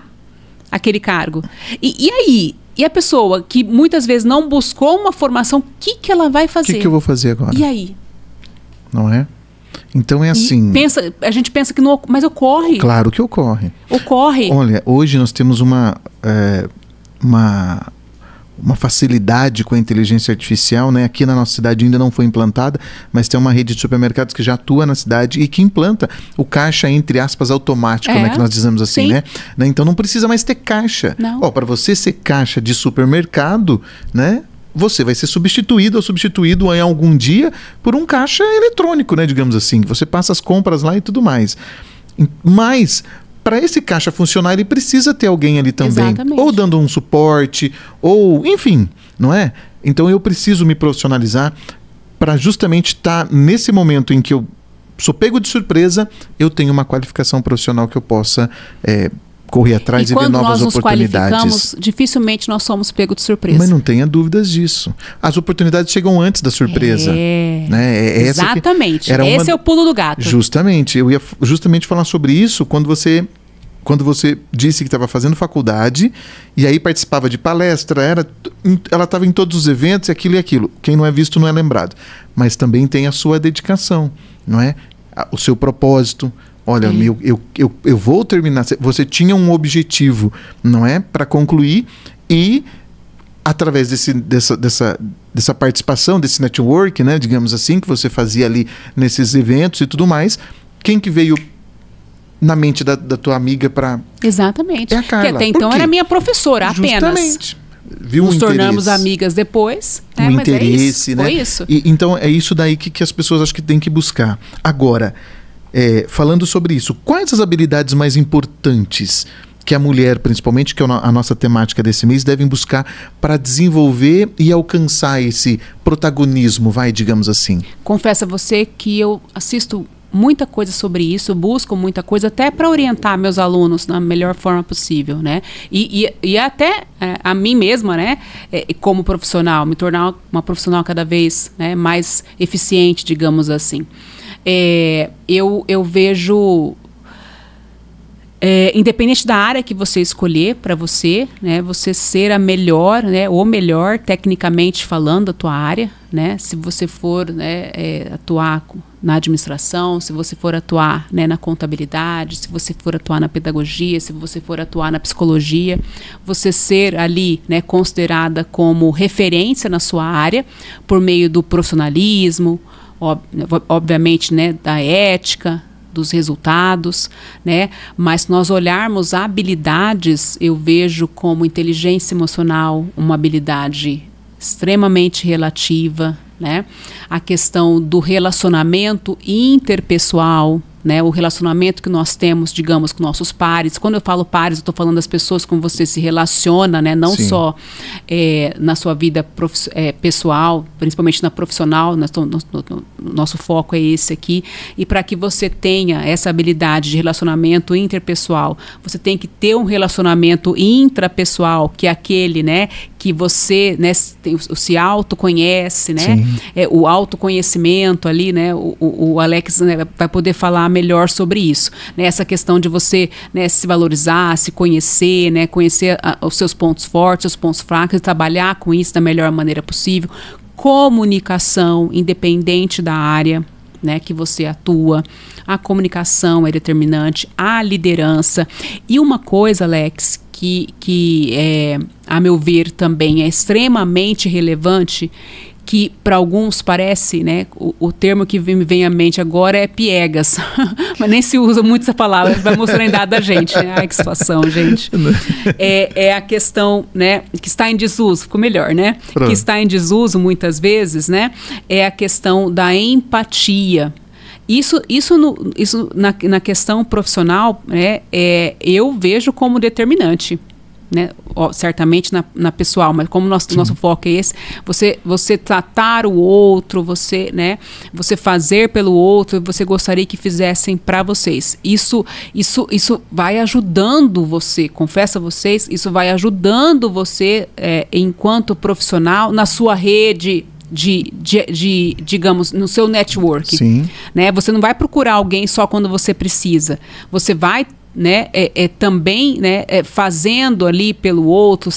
aquele cargo. E aí? E a pessoa que muitas vezes não buscou uma formação, o que ela vai fazer? O que eu vou fazer agora? E aí? Não é? Então é assim... A gente pensa que não... Mas ocorre. Claro que ocorre. Ocorre. Olha, hoje nós temos uma facilidade com a inteligência artificial, né? Aqui na nossa cidade ainda não foi implantada, mas tem uma rede de supermercados que já atua na cidade e que implanta o caixa, entre aspas, automático, né? Que nós dizemos assim, né? Então não precisa mais ter caixa. Para você ser caixa de supermercado, né? Você vai ser substituído ou substituído em algum dia por um caixa eletrônico, né? Digamos assim. Você passa as compras lá e tudo mais. Mas... para esse caixa funcionar, ele precisa ter alguém ali também. Exatamente. Ou dando um suporte, ou enfim, não é? Então eu preciso me profissionalizar para justamente estar nesse momento em que eu sou pego de surpresa, eu tenho uma qualificação profissional que eu possa correr atrás e ver novas oportunidades. Quando nós nos qualificamos, dificilmente nós somos pegos de surpresa. Mas não tenha dúvidas disso. As oportunidades chegam antes da surpresa. Né? Exatamente. Esse é o pulo do gato. Justamente. Eu ia justamente falar sobre isso quando você disse que estava fazendo faculdade e aí participava de palestra, ela estava em todos os eventos, aquilo e aquilo. Quem não é visto não é lembrado. Mas também tem a sua dedicação, não é? O seu propósito. Olha, eu vou terminar. Você tinha um objetivo, não é? Para concluir e através dessa participação, desse network, né? Digamos assim, que você fazia ali nesses eventos e tudo mais, quem que veio na mente da tua amiga para... Exatamente. É a Carla. Que até então era minha professora apenas. Justamente. Viu Nos tornamos amigas depois. Um interesse, né? Foi isso. Então é isso daí que as pessoas acho que têm que buscar. Agora, falando sobre isso, quais as habilidades mais importantes que a mulher, principalmente, que é a nossa temática desse mês, devem buscar para desenvolver e alcançar esse protagonismo, digamos assim? Confesso a você que eu assisto muita coisa sobre isso, busco muita coisa até para orientar meus alunos na melhor forma possível, né? E até a mim mesma, né? Como profissional, me tornar uma profissional cada vez, né, mais eficiente, digamos assim. Eu vejo... independente da área que você escolher para você, né, você ser a melhor, né, ou melhor tecnicamente falando da tua área, né, se você for, né, atuar na administração, se você for atuar, né, na contabilidade, se você for atuar na pedagogia, se você for atuar na psicologia, você ser ali, né, considerada como referência na sua área por meio do profissionalismo, obviamente, né, da ética, dos resultados, né? Mas se nós olharmos habilidades, eu vejo como inteligência emocional uma habilidade extremamente relativa, né? A questão do relacionamento interpessoal, né? O relacionamento que nós temos, digamos, com nossos pares. Quando eu falo pares, eu estou falando das pessoas com você se relaciona, né? Não Sim. só na sua vida pessoal, principalmente na profissional. Nosso foco é esse aqui. E para que você tenha essa habilidade de relacionamento interpessoal, você tem que ter um relacionamento intrapessoal, que é aquele, né, que você, né, se autoconhece, né? O autoconhecimento ali, né? O Alex, né, vai poder falar melhor sobre isso, né? Essa questão de você, né, se valorizar, se conhecer, né, conhecer os seus pontos fortes, os pontos fracos, e trabalhar com isso da melhor maneira possível. Comunicação, independente da área, né, que você atua, a comunicação é determinante, a liderança. E uma coisa, Alex, que a meu ver também é extremamente relevante, que para alguns parece, né, o termo que me vem à mente agora é piegas, mas nem se usa muito essa palavra, vai mostrando a idade da gente, né? Ai, que situação, gente. É a questão, né, que está em desuso, ficou melhor, né? Pronto. Que está em desuso muitas vezes, né? É a questão da empatia. Isso na questão profissional, né, eu vejo como determinante. Né? Certamente na pessoal, mas como nosso foco é esse, você tratar o outro, você, né, você fazer pelo outro, você gostaria que fizessem para vocês. Isso vai ajudando você, confesso a vocês, isso vai ajudando você enquanto profissional na sua rede digamos, no seu network. Sim. Né? Você não vai procurar alguém só quando você precisa. Você vai, né, também, né, fazendo ali pelo outro,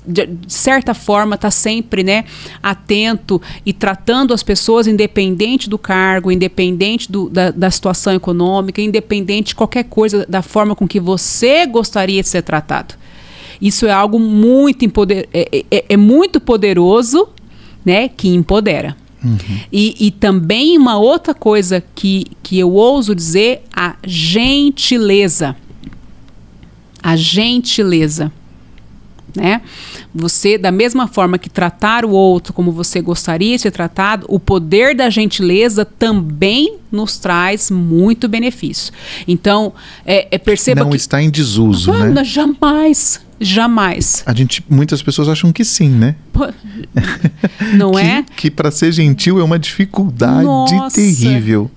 de certa forma está sempre, né, atento e tratando as pessoas independente do cargo, independente da situação econômica, independente de qualquer coisa, da forma com que você gostaria de ser tratado. Isso é algo muito muito poderoso, né, que empodera. Uhum. E também uma outra coisa que eu ouso dizer, a gentileza. A gentileza, né? Você, da mesma forma que tratar o outro como você gostaria de ser tratado, o poder da gentileza também nos traz muito benefício. Então, perceba não está em desuso, né? Jamais. Muitas pessoas acham que sim, né? Não é? Que para ser gentil é uma dificuldade terrível.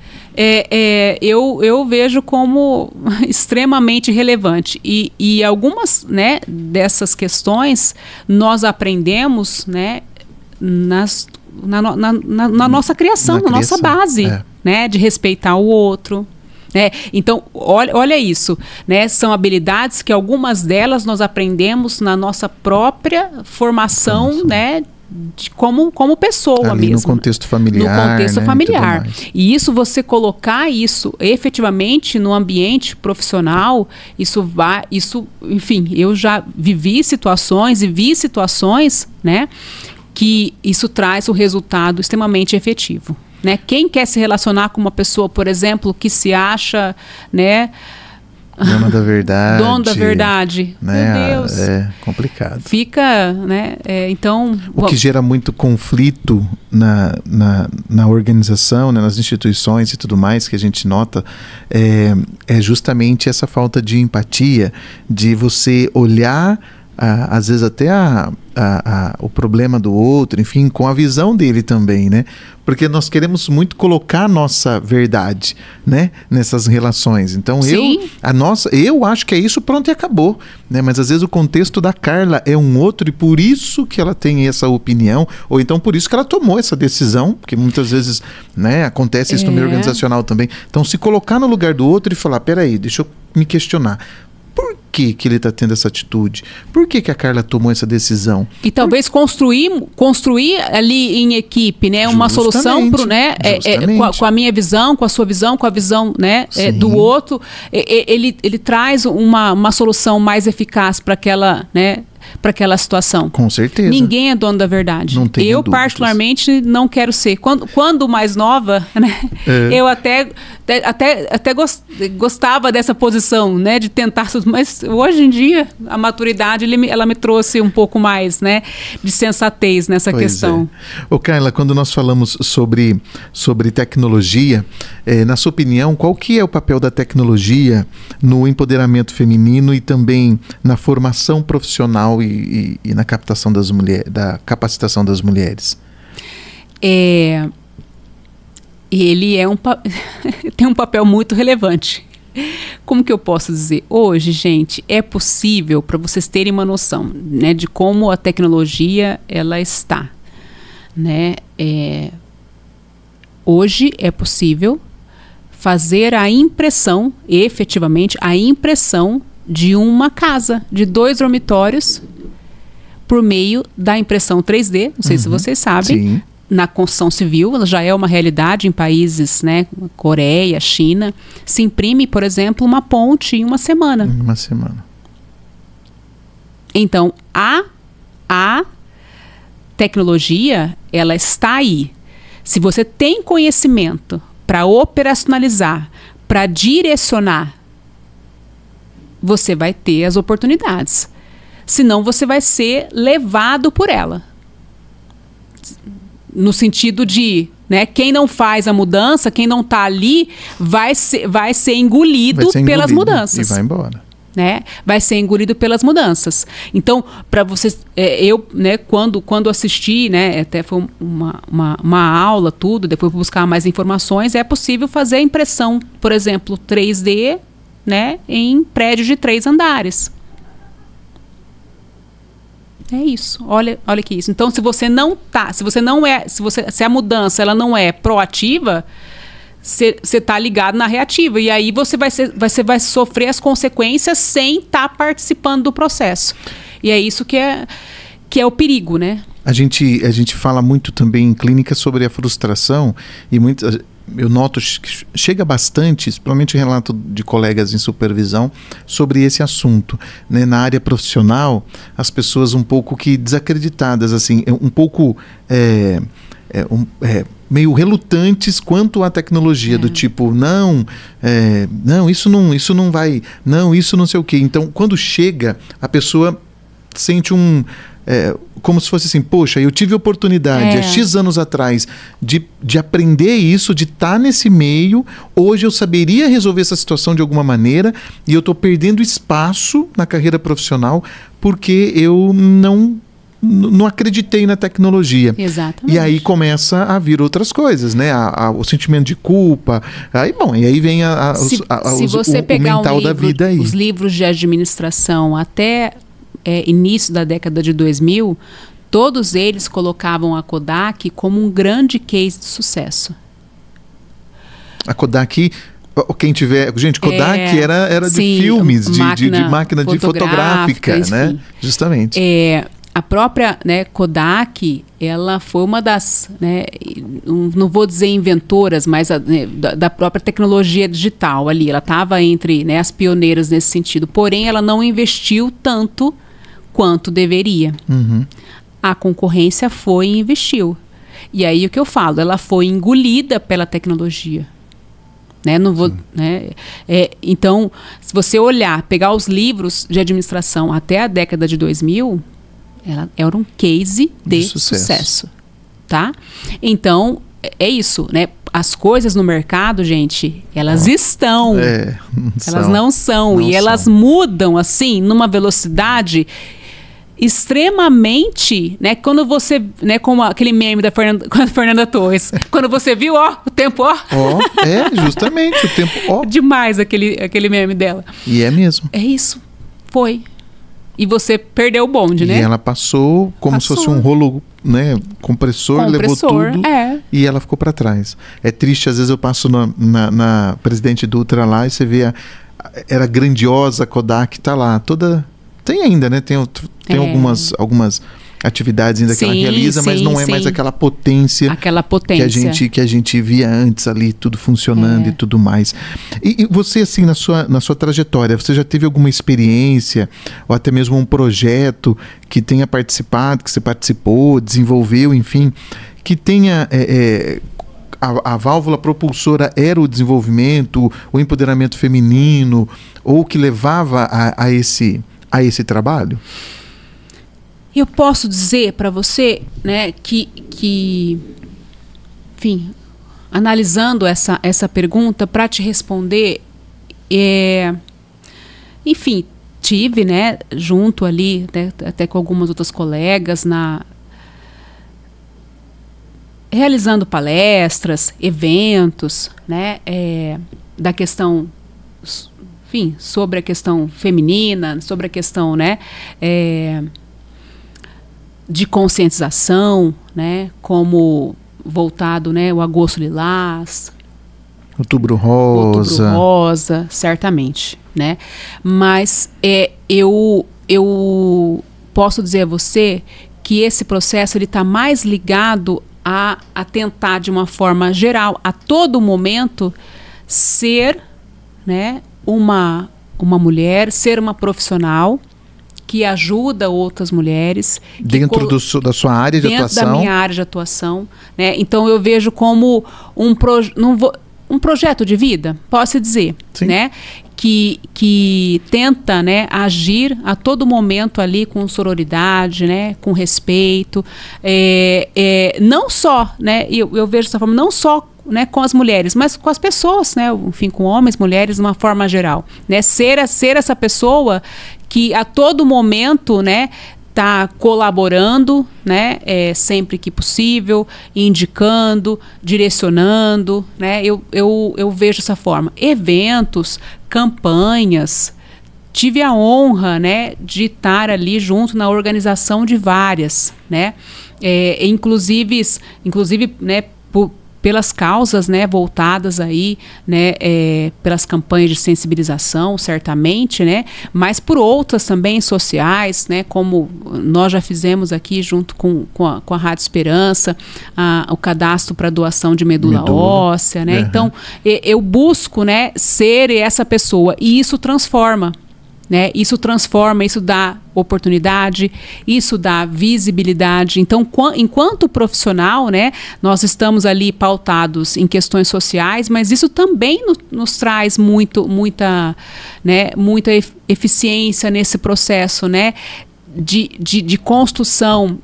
Eu vejo como extremamente relevante. E algumas, né, dessas questões nós aprendemos, né, na nossa criação, na nossa base, né, de respeitar o outro. Então, olha isso, né? São habilidades que algumas delas nós aprendemos na nossa própria formação, né? Como pessoa ali mesmo. No contexto familiar. No contexto familiar. E isso, você colocar isso efetivamente no ambiente profissional, enfim, eu já vivi situações e vi situações, né? Que isso traz um resultado extremamente efetivo. Né? Quem quer se relacionar com uma pessoa, por exemplo, que se acha, né, dona da verdade. Dono da verdade. Né? Meu Deus. É complicado. Fica, né? Então... O que gera muito conflito na organização, né, nas instituições e tudo mais, que a gente nota, é justamente essa falta de empatia, de você olhar, às vezes até o problema do outro, enfim, com a visão dele também, né? Porque nós queremos muito colocar a nossa verdade, né, nessas relações. Então eu acho que é isso, pronto, e acabou, né? Mas às vezes o contexto da Carla é um outro e por isso que ela tem essa opinião, ou então por isso que ela tomou essa decisão, porque muitas vezes, né, acontece isso no meio organizacional também. Então se colocar no lugar do outro e falar, peraí, deixa eu me questionar. Por que ele está tendo essa atitude? Por que a Carla tomou essa decisão? E talvez construir ali em equipe, né, uma solução pro, né, com a minha visão, com a sua visão, com a visão, né, do outro. Ele traz uma solução mais eficaz para aquela, né, para aquela situação. Com certeza. Ninguém é dono da verdade. Não tenho dúvidas. Particularmente, não quero ser. Quando mais nova, né, eu até gostava dessa posição, né, de tentar, mas hoje em dia a maturidade ela me trouxe um pouco mais, né, de sensatez nessa questão. Ô Carla, quando nós falamos sobre tecnologia, na sua opinião, qual que é o papel da tecnologia no empoderamento feminino e também na formação profissional e na captação das mulheres, da capacitação das mulheres? Ele tem um papel muito relevante. Como que eu posso dizer? Hoje, gente, é possível, para vocês terem uma noção, né, de como a tecnologia ela está, né? Hoje é possível fazer efetivamente a impressão de uma casa, de 2 dormitórios, por meio da impressão 3D, não sei se vocês sabem. Sim. Na construção civil, ela já é uma realidade em países, né, Coreia, China. Se imprime, por exemplo, uma ponte em uma semana. Em uma semana. Então, a tecnologia, ela está aí. Se você tem conhecimento para operacionalizar, para direcionar, você vai ter as oportunidades. Senão, você vai ser levado por ela. No sentido de, né, quem não faz a mudança, quem não está ali, vai ser engolido pelas mudanças. E vai embora. Né? Vai ser engolido pelas mudanças. Então, para vocês, eu, né, quando assisti, né, até foi uma aula, tudo, depois vou buscar mais informações, é possível fazer a impressão, por exemplo, 3D, né, em prédios de 3 andares. É isso. Olha que isso. Então, se a mudança ela não é proativa, você está ligado na reativa. E aí você vai sofrer as consequências sem estar participando do processo. E é isso que é o perigo, né? A gente fala muito também em clínica sobre a frustração e eu noto que chega bastante, principalmente relato de colegas em supervisão, sobre esse assunto, né? Na área profissional, as pessoas um pouco que desacreditadas, assim, um pouco meio relutantes quanto à tecnologia, do tipo, não, isso não vai, não, isso não sei o quê. Então, quando chega, a pessoa sente como se fosse assim, poxa, eu tive oportunidade há X anos atrás de aprender isso, de estar nesse meio, hoje eu saberia resolver essa situação de alguma maneira e eu estou perdendo espaço na carreira profissional porque eu não acreditei na tecnologia. Exatamente. E aí começa a vir outras coisas, né? O sentimento de culpa. E aí vem se você pegar o mental da vida aí. Os livros de administração até início da década de 2000, todos eles colocavam a Kodak como um grande case de sucesso. A Kodak, quem tiver... Gente, Kodak era de filmes, de máquina de fotográfica, né? Justamente. A própria, né, Kodak, ela foi uma das, né, não vou dizer inventoras, mas da própria tecnologia digital ali. Ela estava entre, né, as pioneiras nesse sentido. Porém, ela não investiu tanto quanto deveria. A concorrência foi e investiu. E aí o que eu falo, ela foi engolida pela tecnologia. Né? Não vou, né? Então, se você olhar, pegar os livros de administração até a década de 2000, ela era um case de sucesso. Tá? Então, é isso, né? As coisas no mercado, gente, elas estão. Elas não são. Elas mudam, assim, numa velocidade extremamente, né, quando você, né, como aquele meme da Fernanda Torres, quando você viu, ó, o tempo, ó. Justamente, o tempo, ó. Demais aquele meme dela. E é mesmo. É isso, foi. E você perdeu o bonde, né? E ela passou como se fosse um rolo, né, compressor, levou tudo e ela ficou para trás. É triste, às vezes eu passo na Presidente Dutra lá e você vê era grandiosa a Kodak, tá lá, toda... Tem ainda, né? Tem algumas atividades ainda que ela realiza, mas não é mais aquela potência que a gente via antes ali, tudo funcionando e tudo mais. E você, assim, na sua trajetória, você já teve alguma experiência ou até mesmo um projeto que tenha participado, que você participou, desenvolveu, enfim, que tenha... A válvula propulsora era o desenvolvimento, o empoderamento feminino, ou que levava a esse trabalho? Eu posso dizer para você, né, que enfim, analisando essa pergunta, para te responder, enfim, tive, né, junto ali, até com algumas outras colegas, realizando palestras, eventos, né, da questão, enfim, sobre a questão feminina, sobre a questão, né, de conscientização, né, como voltado, né, o Agosto Lilás, Outubro Rosa, certamente, né, mas eu posso dizer a você que esse processo ele está mais ligado a tentar, de uma forma geral, a todo momento, ser, né, uma mulher, ser uma profissional que ajuda outras mulheres. Dentro da sua área de atuação? Dentro da minha área de atuação. Né? Então, eu vejo como um projeto de vida, posso dizer, né? Que tenta, né, agir a todo momento ali com sororidade, né, com respeito. Não só, né, eu vejo dessa forma, não só, né, com as mulheres, mas com as pessoas, né, enfim, com homens, mulheres, de uma forma geral, né, ser essa pessoa que a todo momento, né, está colaborando, né, sempre que possível, indicando, direcionando, né, eu vejo dessa forma. Eventos, campanhas, tive a honra, né, de estar ali junto na organização de várias, né, inclusive, né, pelas causas, né, voltadas aí, né, pelas campanhas de sensibilização, certamente, né, mas por outras também sociais, né, como nós já fizemos aqui junto com a Rádio Esperança, o cadastro para doação de medula óssea, né, então eu busco, né, ser essa pessoa e isso transforma. Né? Isso transforma, isso dá oportunidade, isso dá visibilidade. Então, enquanto profissional, né, nós estamos ali pautados em questões sociais, mas isso também nos traz muita eficiência nesse processo, né, de construção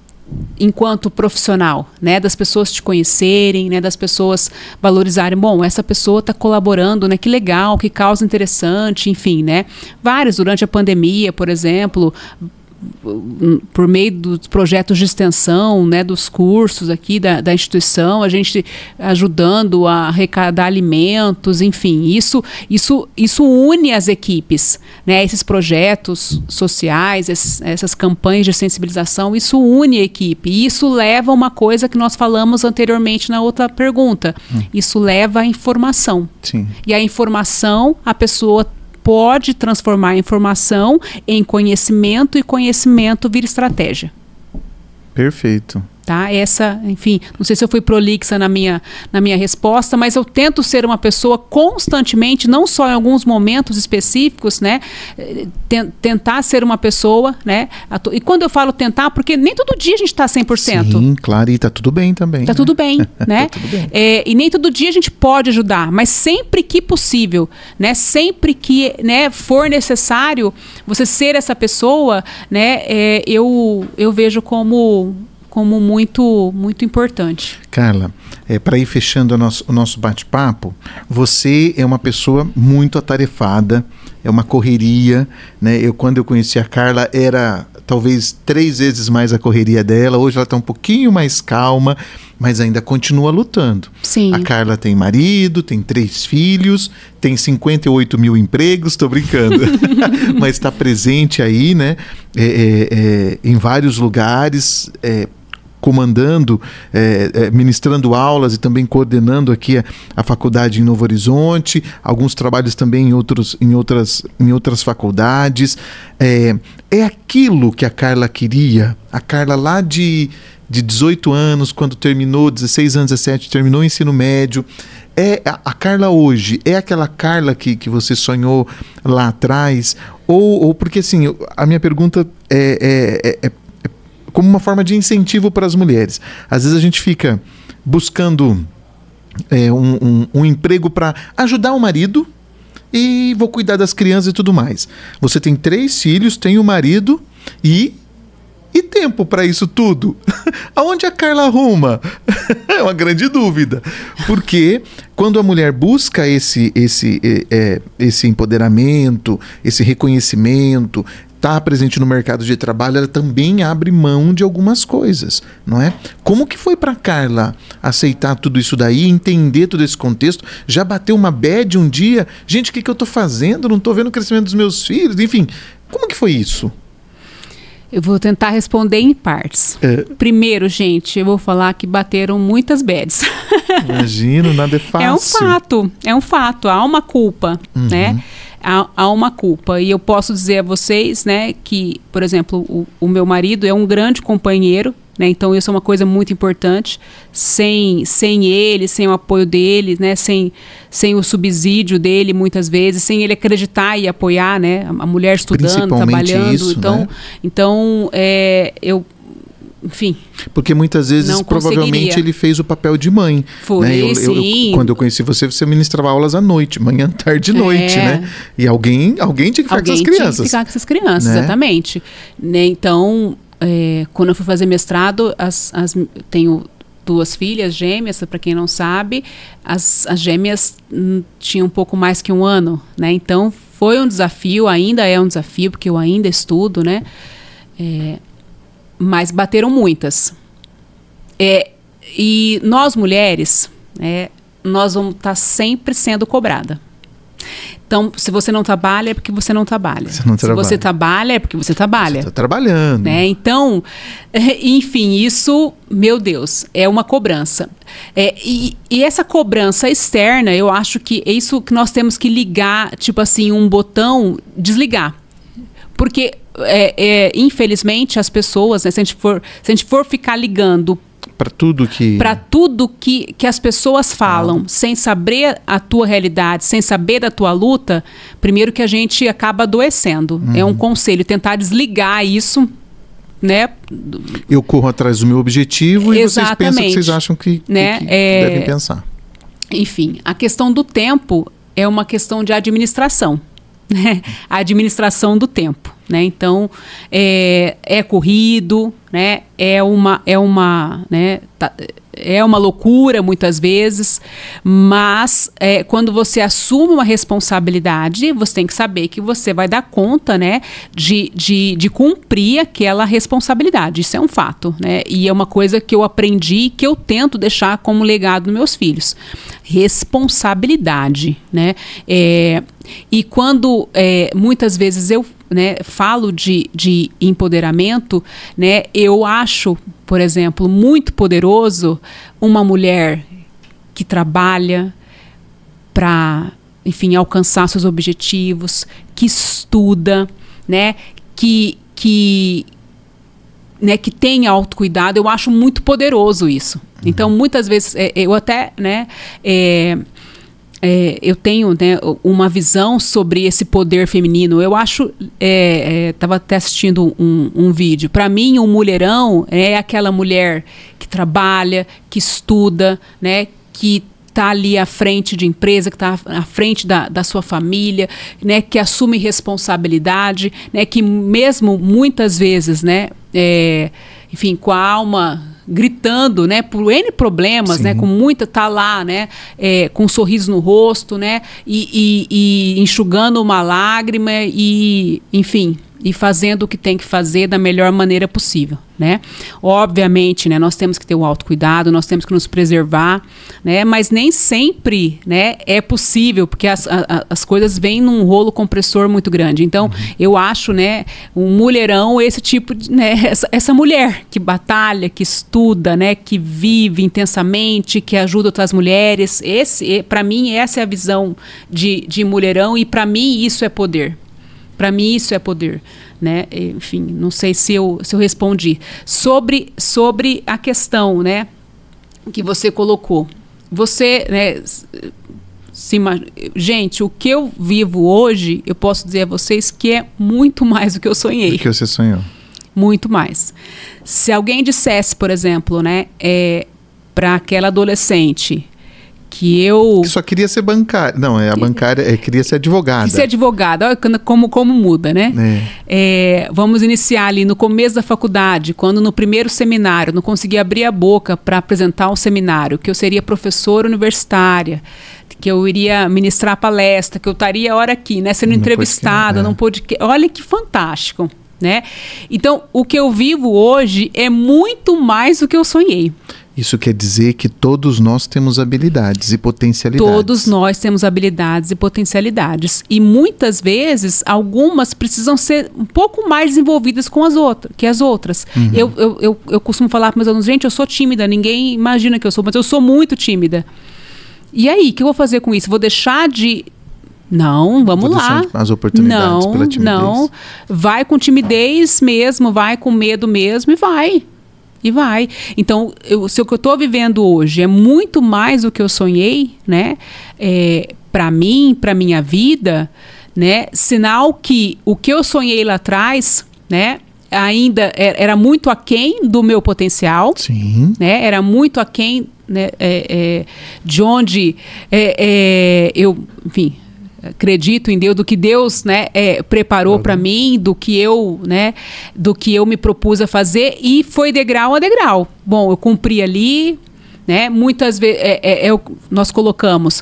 enquanto profissional, né, das pessoas te conhecerem, né, das pessoas valorizarem, bom, essa pessoa está colaborando, né, que legal, que causa interessante, enfim, né, vários durante a pandemia, por exemplo, por meio dos projetos de extensão, né, dos cursos aqui da instituição, a gente ajudando a arrecadar alimentos, enfim, isso une as equipes, né, esses projetos sociais, essas campanhas de sensibilização, isso une a equipe, e isso leva a uma coisa que nós falamos anteriormente na outra pergunta, isso leva a informação. Sim. E a informação, a pessoa pode transformar a informação em conhecimento e conhecimento vira estratégia. Perfeito. Tá? Enfim, não sei se eu fui prolixa na minha resposta, mas eu tento ser uma pessoa constantemente, não só em alguns momentos específicos, né? Tentar ser uma pessoa, né? E quando eu falo tentar, porque nem todo dia a gente está 100%. Sim, claro, e tá tudo bem também. Tá tudo bem, né? Tá tudo bem. E nem todo dia a gente pode ajudar, mas sempre que possível, né? Sempre que, né, for necessário você ser essa pessoa, né? Eu vejo como muito, muito importante. Carla, para ir fechando o nosso bate-papo, você é uma pessoa muito atarefada, é uma correria, né? Quando eu conheci a Carla, talvez 3 vezes mais a correria dela. Hoje ela está um pouquinho mais calma, mas ainda continua lutando. Sim. A Carla tem marido, tem 3 filhos, tem 58 mil empregos, estou brincando, mas está presente aí, né, em vários lugares, comandando, ministrando aulas e também coordenando aqui a faculdade em Novo Horizonte, alguns trabalhos também em outras faculdades. É aquilo que a Carla queria, a Carla lá de 18 anos, quando terminou, 16 anos, 17, terminou o ensino médio. A Carla hoje é aquela Carla que você sonhou lá atrás? Ou porque assim, a minha pergunta é como uma forma de incentivo para as mulheres. Às vezes a gente fica buscando um emprego para ajudar o marido e vou cuidar das crianças e tudo mais. Você tem 3 filhos, tem o marido e tempo para isso tudo? Aonde a Carla arruma? É uma grande dúvida. Porque quando a mulher busca esse empoderamento, esse reconhecimento, está presente no mercado de trabalho, ela também abre mão de algumas coisas, não é? Como que foi para Carla aceitar tudo isso daí, entender todo esse contexto? Já bateu uma bad um dia? Gente, o que eu estou fazendo? Não estou vendo o crescimento dos meus filhos? Enfim, como que foi isso? Eu vou tentar responder em partes. Primeiro, gente, eu vou falar que bateram muitas bads. Imagino, nada é fácil. É um fato. Há uma culpa, né? Há uma culpa. E eu posso dizer a vocês, né, que, por exemplo, o meu marido é um grande companheiro, né? Então isso é uma coisa muito importante. Sem ele, sem o apoio dele, né? Sem o subsídio dele, muitas vezes, sem ele acreditar e apoiar, né? A mulher estudando, trabalhando. Isso, então eu... Enfim. Porque muitas vezes, provavelmente, ele fez o papel de mãe. Foi, né? sim. Quando eu conheci você ministrava aulas à noite, manhã, tarde e noite, né? E alguém tinha que ficar com essas crianças. Tinha que ficar com essas crianças, né? Exatamente. Né? Então, quando eu fui fazer mestrado, tenho 2 filhas gêmeas, para quem não sabe, as gêmeas tinham um pouco mais que 1 ano, né? Então, foi um desafio, ainda é um desafio, porque eu ainda estudo, né? Mas bateram muitas. E nós, mulheres, nós vamos estar sempre sendo cobrada. Então, se você não trabalha, é porque você não trabalha. Se você trabalha, é porque você trabalha. Você está trabalhando. Né? Então, enfim, isso, meu Deus, é uma cobrança. E essa cobrança externa, eu acho que é isso que nós temos que ligar, tipo assim, um botão, desligar. Porque, infelizmente, as pessoas, né, se a gente for ficar ligando para tudo que as pessoas falam, sem saber a tua realidade, sem saber da tua luta, primeiro que a gente acaba adoecendo. É um conselho, tentar desligar isso, né? Eu corro atrás do meu objetivo. Exatamente. E vocês pensam o que vocês acham que devem pensar. Enfim, a questão do tempo é uma questão de administração. Né? A administração do tempo, né? Então é corrido, né? É uma loucura muitas vezes, mas quando você assume uma responsabilidade, você tem que saber que você vai dar conta, né, de cumprir aquela responsabilidade. Isso é um fato, né? E é uma coisa que eu aprendi, que eu tento deixar como legado nos meus filhos. Responsabilidade, né? E quando muitas vezes eu, né, falo de empoderamento, né, eu acho, por exemplo, muito poderoso uma mulher que trabalha para, enfim, alcançar seus objetivos, que estuda, né, que tem autocuidado. Eu acho muito poderoso isso. Então, muitas vezes, eu até, né, eu tenho, né, uma visão sobre esse poder feminino. Eu acho, estava até assistindo um vídeo. Para mim, um mulherão é aquela mulher que trabalha, que estuda, né, que está ali à frente de empresa, que está à frente da sua família, né, que assume responsabilidade, né, que mesmo muitas vezes, né, enfim, com a alma gritando, né, por N problemas, né, com muita, tá lá, né, com um sorriso no rosto, né, e enxugando uma lágrima e, enfim, e fazendo o que tem que fazer da melhor maneira possível, né? Obviamente, né, nós temos que ter o autocuidado, nós temos que nos preservar, né? Mas nem sempre, né, é possível, porque as coisas vêm num rolo compressor muito grande. Então, eu acho, né, um mulherão, esse tipo de, né, essa mulher que batalha, que estuda, né, que vive intensamente, que ajuda outras mulheres. Para mim, essa é a visão de mulherão, e para mim isso é poder. Para mim isso é poder, né? Enfim, não sei se eu respondi. Sobre a questão, né, que você colocou. Você, né, gente, o que eu vivo hoje, eu posso dizer a vocês que é muito mais do que eu sonhei. Do que você sonhou. Muito mais. Se alguém dissesse, por exemplo, né, para aquela adolescente que só queria ser bancária. Não, a bancária queria ser advogada. Que ser advogada. Olha como muda, né? Vamos iniciar ali no começo da faculdade, quando no primeiro seminário não conseguia abrir a boca para apresentar um seminário, que eu seria professora universitária, que eu iria ministrar palestra, que eu estaria a hora aqui, né, sendo entrevistada num podcast. Olha que fantástico, né? Então, o que eu vivo hoje é muito mais do que eu sonhei. Isso quer dizer que todos nós temos habilidades e potencialidades. Todos nós temos habilidades e potencialidades. E muitas vezes, algumas precisam ser um pouco mais desenvolvidas que as outras. Eu costumo falar para meus alunos, gente, eu sou tímida, ninguém imagina que eu sou, mas eu sou muito tímida. E aí, o que eu vou fazer com isso? Vou deixar de... Não, vamos lá. As oportunidades pela timidez. Não, vai com timidez mesmo, vai com medo mesmo e vai. Então, se o que eu estou vivendo hoje é muito mais do que eu sonhei, né? Para mim, para minha vida, né? Sinal que o que eu sonhei lá atrás, né? Ainda era muito aquém do meu potencial. Sim. Né? Era muito aquém, né? De onde eu, enfim... acredito em Deus, do que Deus, né, preparou para mim, do que eu me propus a fazer, e foi degrau a degrau. Bom, eu cumpri ali, né, muitas vezes nós colocamos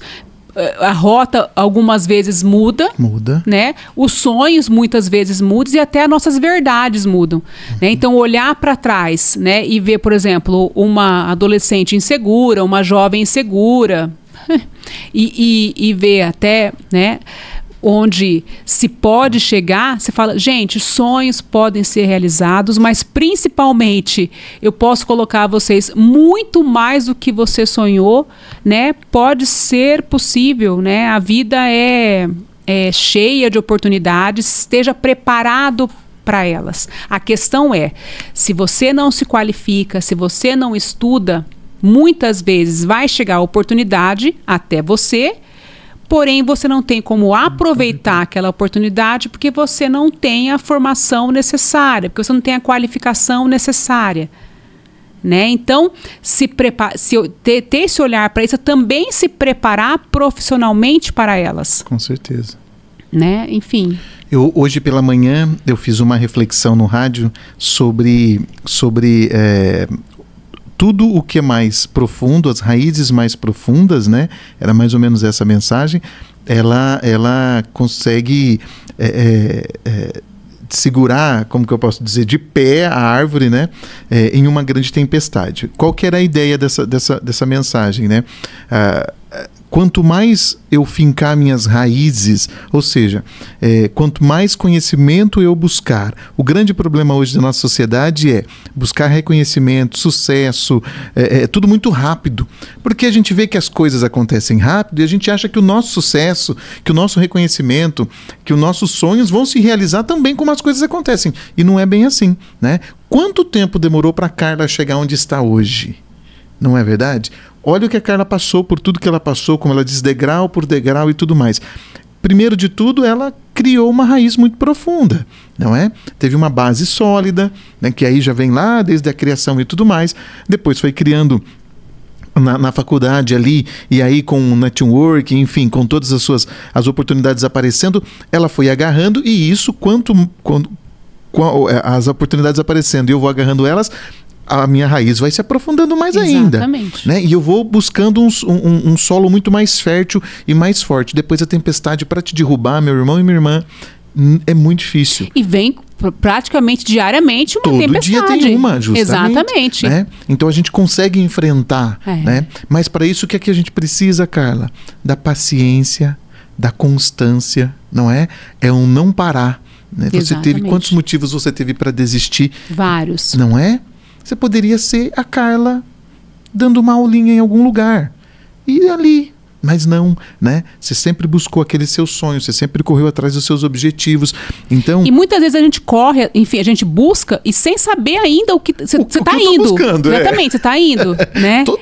a rota algumas vezes muda, né, os sonhos muitas vezes mudam e até as nossas verdades mudam, né? Então olhar para trás, né, e ver, por exemplo, uma adolescente insegura, uma jovem insegura, e ver até, né, onde se pode chegar. Você fala, gente, sonhos podem ser realizados, mas principalmente eu posso colocar a vocês muito mais do que você sonhou, né? Pode ser possível, né? A vida é cheia de oportunidades, esteja preparado para elas. A questão é, se você não se qualifica, se você não estuda, muitas vezes vai chegar a oportunidade até você, porém você não tem como aproveitar aquela oportunidade porque você não tem a formação necessária, porque você não tem a qualificação necessária, né? Então, ter esse olhar para isso, também se preparar profissionalmente para elas. Com certeza. Né? Enfim. Hoje pela manhã eu fiz uma reflexão no rádio sobre tudo o que é mais profundo, as raízes mais profundas, né? Era mais ou menos essa mensagem. Ela consegue segurar, como que eu posso dizer, de pé a árvore, né? Em uma grande tempestade. Qual que era a ideia dessa mensagem, né? Quanto mais eu fincar minhas raízes, ou seja, quanto mais conhecimento eu buscar, o grande problema hoje da nossa sociedade é buscar reconhecimento, sucesso, tudo muito rápido, porque a gente vê que as coisas acontecem rápido e a gente acha que o nosso sucesso, que o nosso reconhecimento, que os nossos sonhos vão se realizar também como as coisas acontecem, e não é bem assim, né? Quanto tempo demorou para a Carla chegar onde está hoje? Não é verdade? Olha o que a Carla passou, por tudo que ela passou, como ela diz, degrau por degrau e tudo mais. Primeiro de tudo, ela criou uma raiz muito profunda, não é? Teve uma base sólida, né, que aí já vem lá desde a criação e tudo mais. Depois foi criando na faculdade ali, e aí com o network, enfim, com todas as oportunidades aparecendo, ela foi agarrando, e isso, quando as oportunidades aparecendo e eu vou agarrando elas, a minha raiz vai se aprofundando mais ainda. Né? E eu vou buscando um solo muito mais fértil e mais forte. Depois a tempestade para te derrubar, meu irmão e minha irmã, é muito difícil. E vem praticamente diariamente uma Todo tempestade. dia tem uma, justamente. Exatamente. Né? Então a gente consegue enfrentar, né? Mas para isso o que é que a gente precisa, Carla? Da paciência, da constância, não é? É um não parar. Né? Você teve quantos motivos você teve para desistir? Vários. Não é? Você poderia ser a Carla dando uma aulinha em algum lugar. E ali... Mas não, né? Você sempre buscou aquele seu sonho, você sempre correu atrás dos seus objetivos. Então... E muitas vezes a gente corre, enfim, a gente busca e sem saber ainda o que você está indo. Buscando, exatamente, você está indo, né? Tô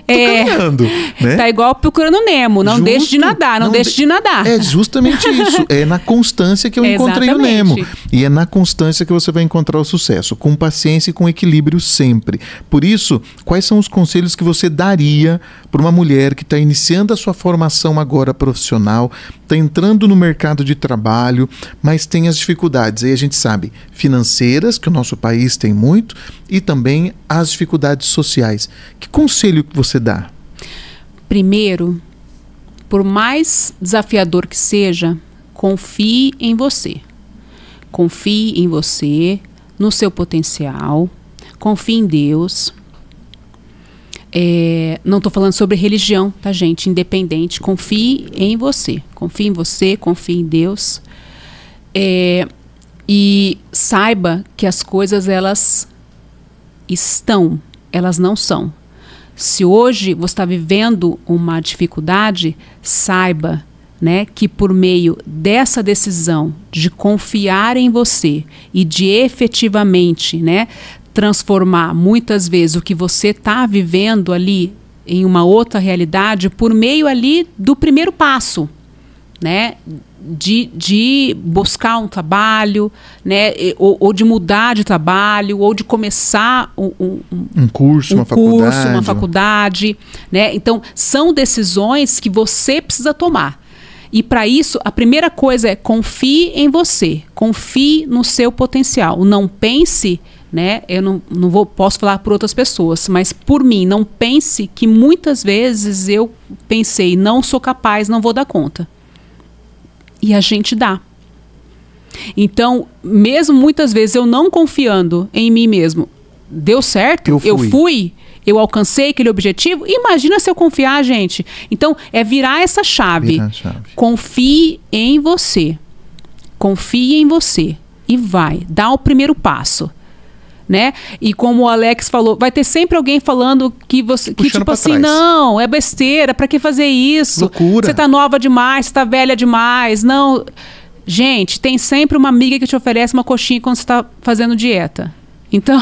caminhando, né? Tá igual procurando Nemo, não deixe de nadar, não deixe de nadar. É justamente isso, é na constância que eu encontrei o Nemo. E é na constância que você vai encontrar o sucesso, com paciência e com equilíbrio sempre. Por isso, quais são os conselhos que você daria para uma mulher que está iniciando a sua formação agora profissional, está entrando no mercado de trabalho, mas tem as dificuldades, aí a gente sabe, financeiras, que o nosso país tem muito, e também as dificuldades sociais. Que conselho que você dá? Primeiro, por mais desafiador que seja, confie em você. Confie em você, no seu potencial, confie em Deus. Não estou falando sobre religião, tá, gente? Independente. Confie em você. Confie em você, confie em Deus. E saiba que as coisas, elas estão, elas não são. Se hoje você está vivendo uma dificuldade, saiba, né, que por meio dessa decisão de confiar em você e de efetivamente, né, transformar muitas vezes o que você está vivendo ali em uma outra realidade por meio ali do primeiro passo, né? De buscar um trabalho, né? Ou de mudar de trabalho, ou de começar um curso, uma faculdade, né? Então, são decisões que você precisa tomar. E para isso, a primeira coisa é confie em você, confie no seu potencial. Não pense... Né? Eu não posso falar por outras pessoas, mas por mim, não pense que muitas vezes eu pensei, não sou capaz, não vou dar conta. E a gente dá. Então, mesmo muitas vezes eu não confiando em mim mesmo, deu certo, eu alcancei aquele objetivo, imagina se eu confiar, gente. Então, é virar essa chave. Confie em você. Confie em você. E vai, dá o primeiro passo. Né? E como o Alex falou, vai ter sempre alguém falando que você, que tipo assim, não, é besteira, pra que fazer isso? Loucura. Você tá nova demais, você tá velha demais. Não. Gente, tem sempre uma amiga que te oferece uma coxinha quando você tá fazendo dieta. Então,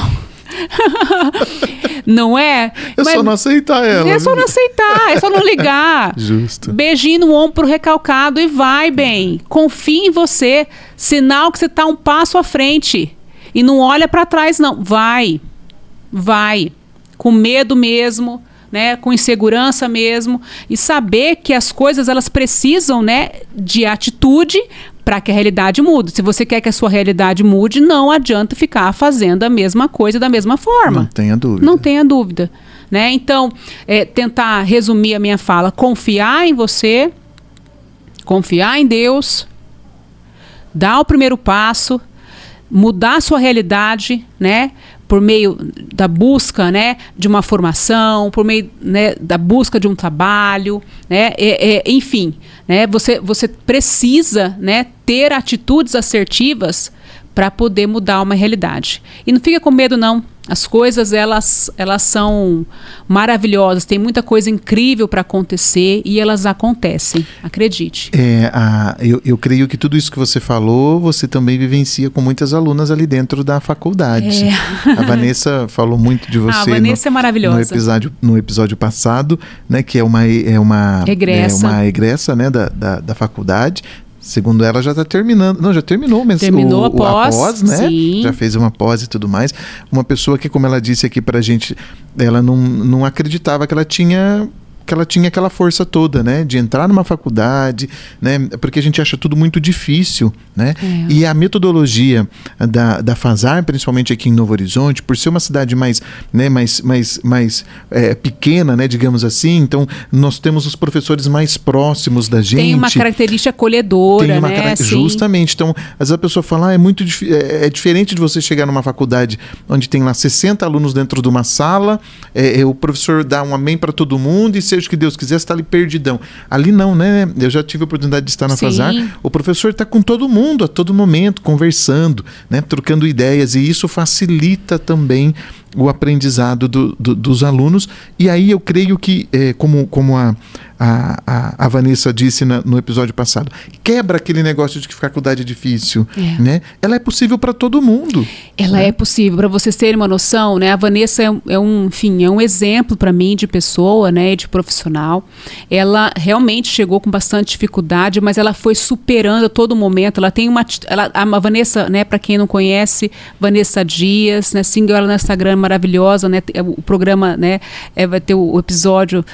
não é? É só não aceitar ela. É só não aceitar, é só não ligar. Justo. Beijinho no ombro recalcado e vai bem. Confie em você, sinal que você tá um passo à frente. E não olha para trás, não. Vai. Com medo mesmo, né? Com insegurança mesmo. E saber que as coisas, elas precisam, né, de atitude para que a realidade mude. Se você quer que a sua realidade mude, não adianta ficar fazendo a mesma coisa da mesma forma. Não tenha dúvida. Não tenha dúvida. Né? Então, tentar resumir a minha fala. Confiar em você. Confiar em Deus. Dar o primeiro passo. Mudar a sua realidade, né, por meio da busca, né, de uma formação, por meio, né, da busca de um trabalho, né, enfim, né, você precisa, né, ter atitudes assertivas para poder mudar uma realidade. E não fica com medo, não. As coisas, elas são maravilhosas, tem muita coisa incrível para acontecer e elas acontecem, acredite. Eu creio que tudo isso que você falou, você também vivencia com muitas alunas ali dentro da faculdade. A Vanessa falou muito de você. A Vanessa é maravilhosa. No episódio passado, né, que é uma egressa, né, da faculdade. Segundo ela, já está terminando. Não, já terminou mesmo. Terminou a pós, né? Sim. Já fez uma pós e tudo mais. Uma pessoa que, como ela disse aqui pra gente, ela não acreditava que ela tinha que ela tinha aquela força toda, né? De entrar numa faculdade, né? Porque a gente acha tudo muito difícil, né? E a metodologia da FASAR, principalmente aqui em Novo Horizonte, por ser uma cidade mais, né, mais pequena, né? Digamos assim, então nós temos os professores mais próximos da gente. Tem uma característica acolhedora, né? Justamente. Então, às vezes a pessoa fala, é diferente de você chegar numa faculdade onde tem lá 60 alunos dentro de uma sala, o professor dá um amém para todo mundo e seja o que Deus quiser, você está ali perdidão. Ali não, né? Eu já tive a oportunidade de estar na FASAR. O professor está com todo mundo a todo momento, conversando, né? Trocando ideias, e isso facilita também o aprendizado dos alunos. E aí eu creio que, como a Vanessa disse no episódio passado, quebra aquele negócio de que faculdade é difícil, né? Ela é possível para todo mundo. Ela é possível. Para vocês terem uma noção, né? A Vanessa é um exemplo para mim de pessoa, né? De profissional. Ela realmente chegou com bastante dificuldade, mas ela foi superando a todo momento. Ela tem a Vanessa, né? Para quem não conhece, Vanessa Dias, né? Siga ela no Instagram, maravilhosa, né? O programa, né? Vai ter o episódio,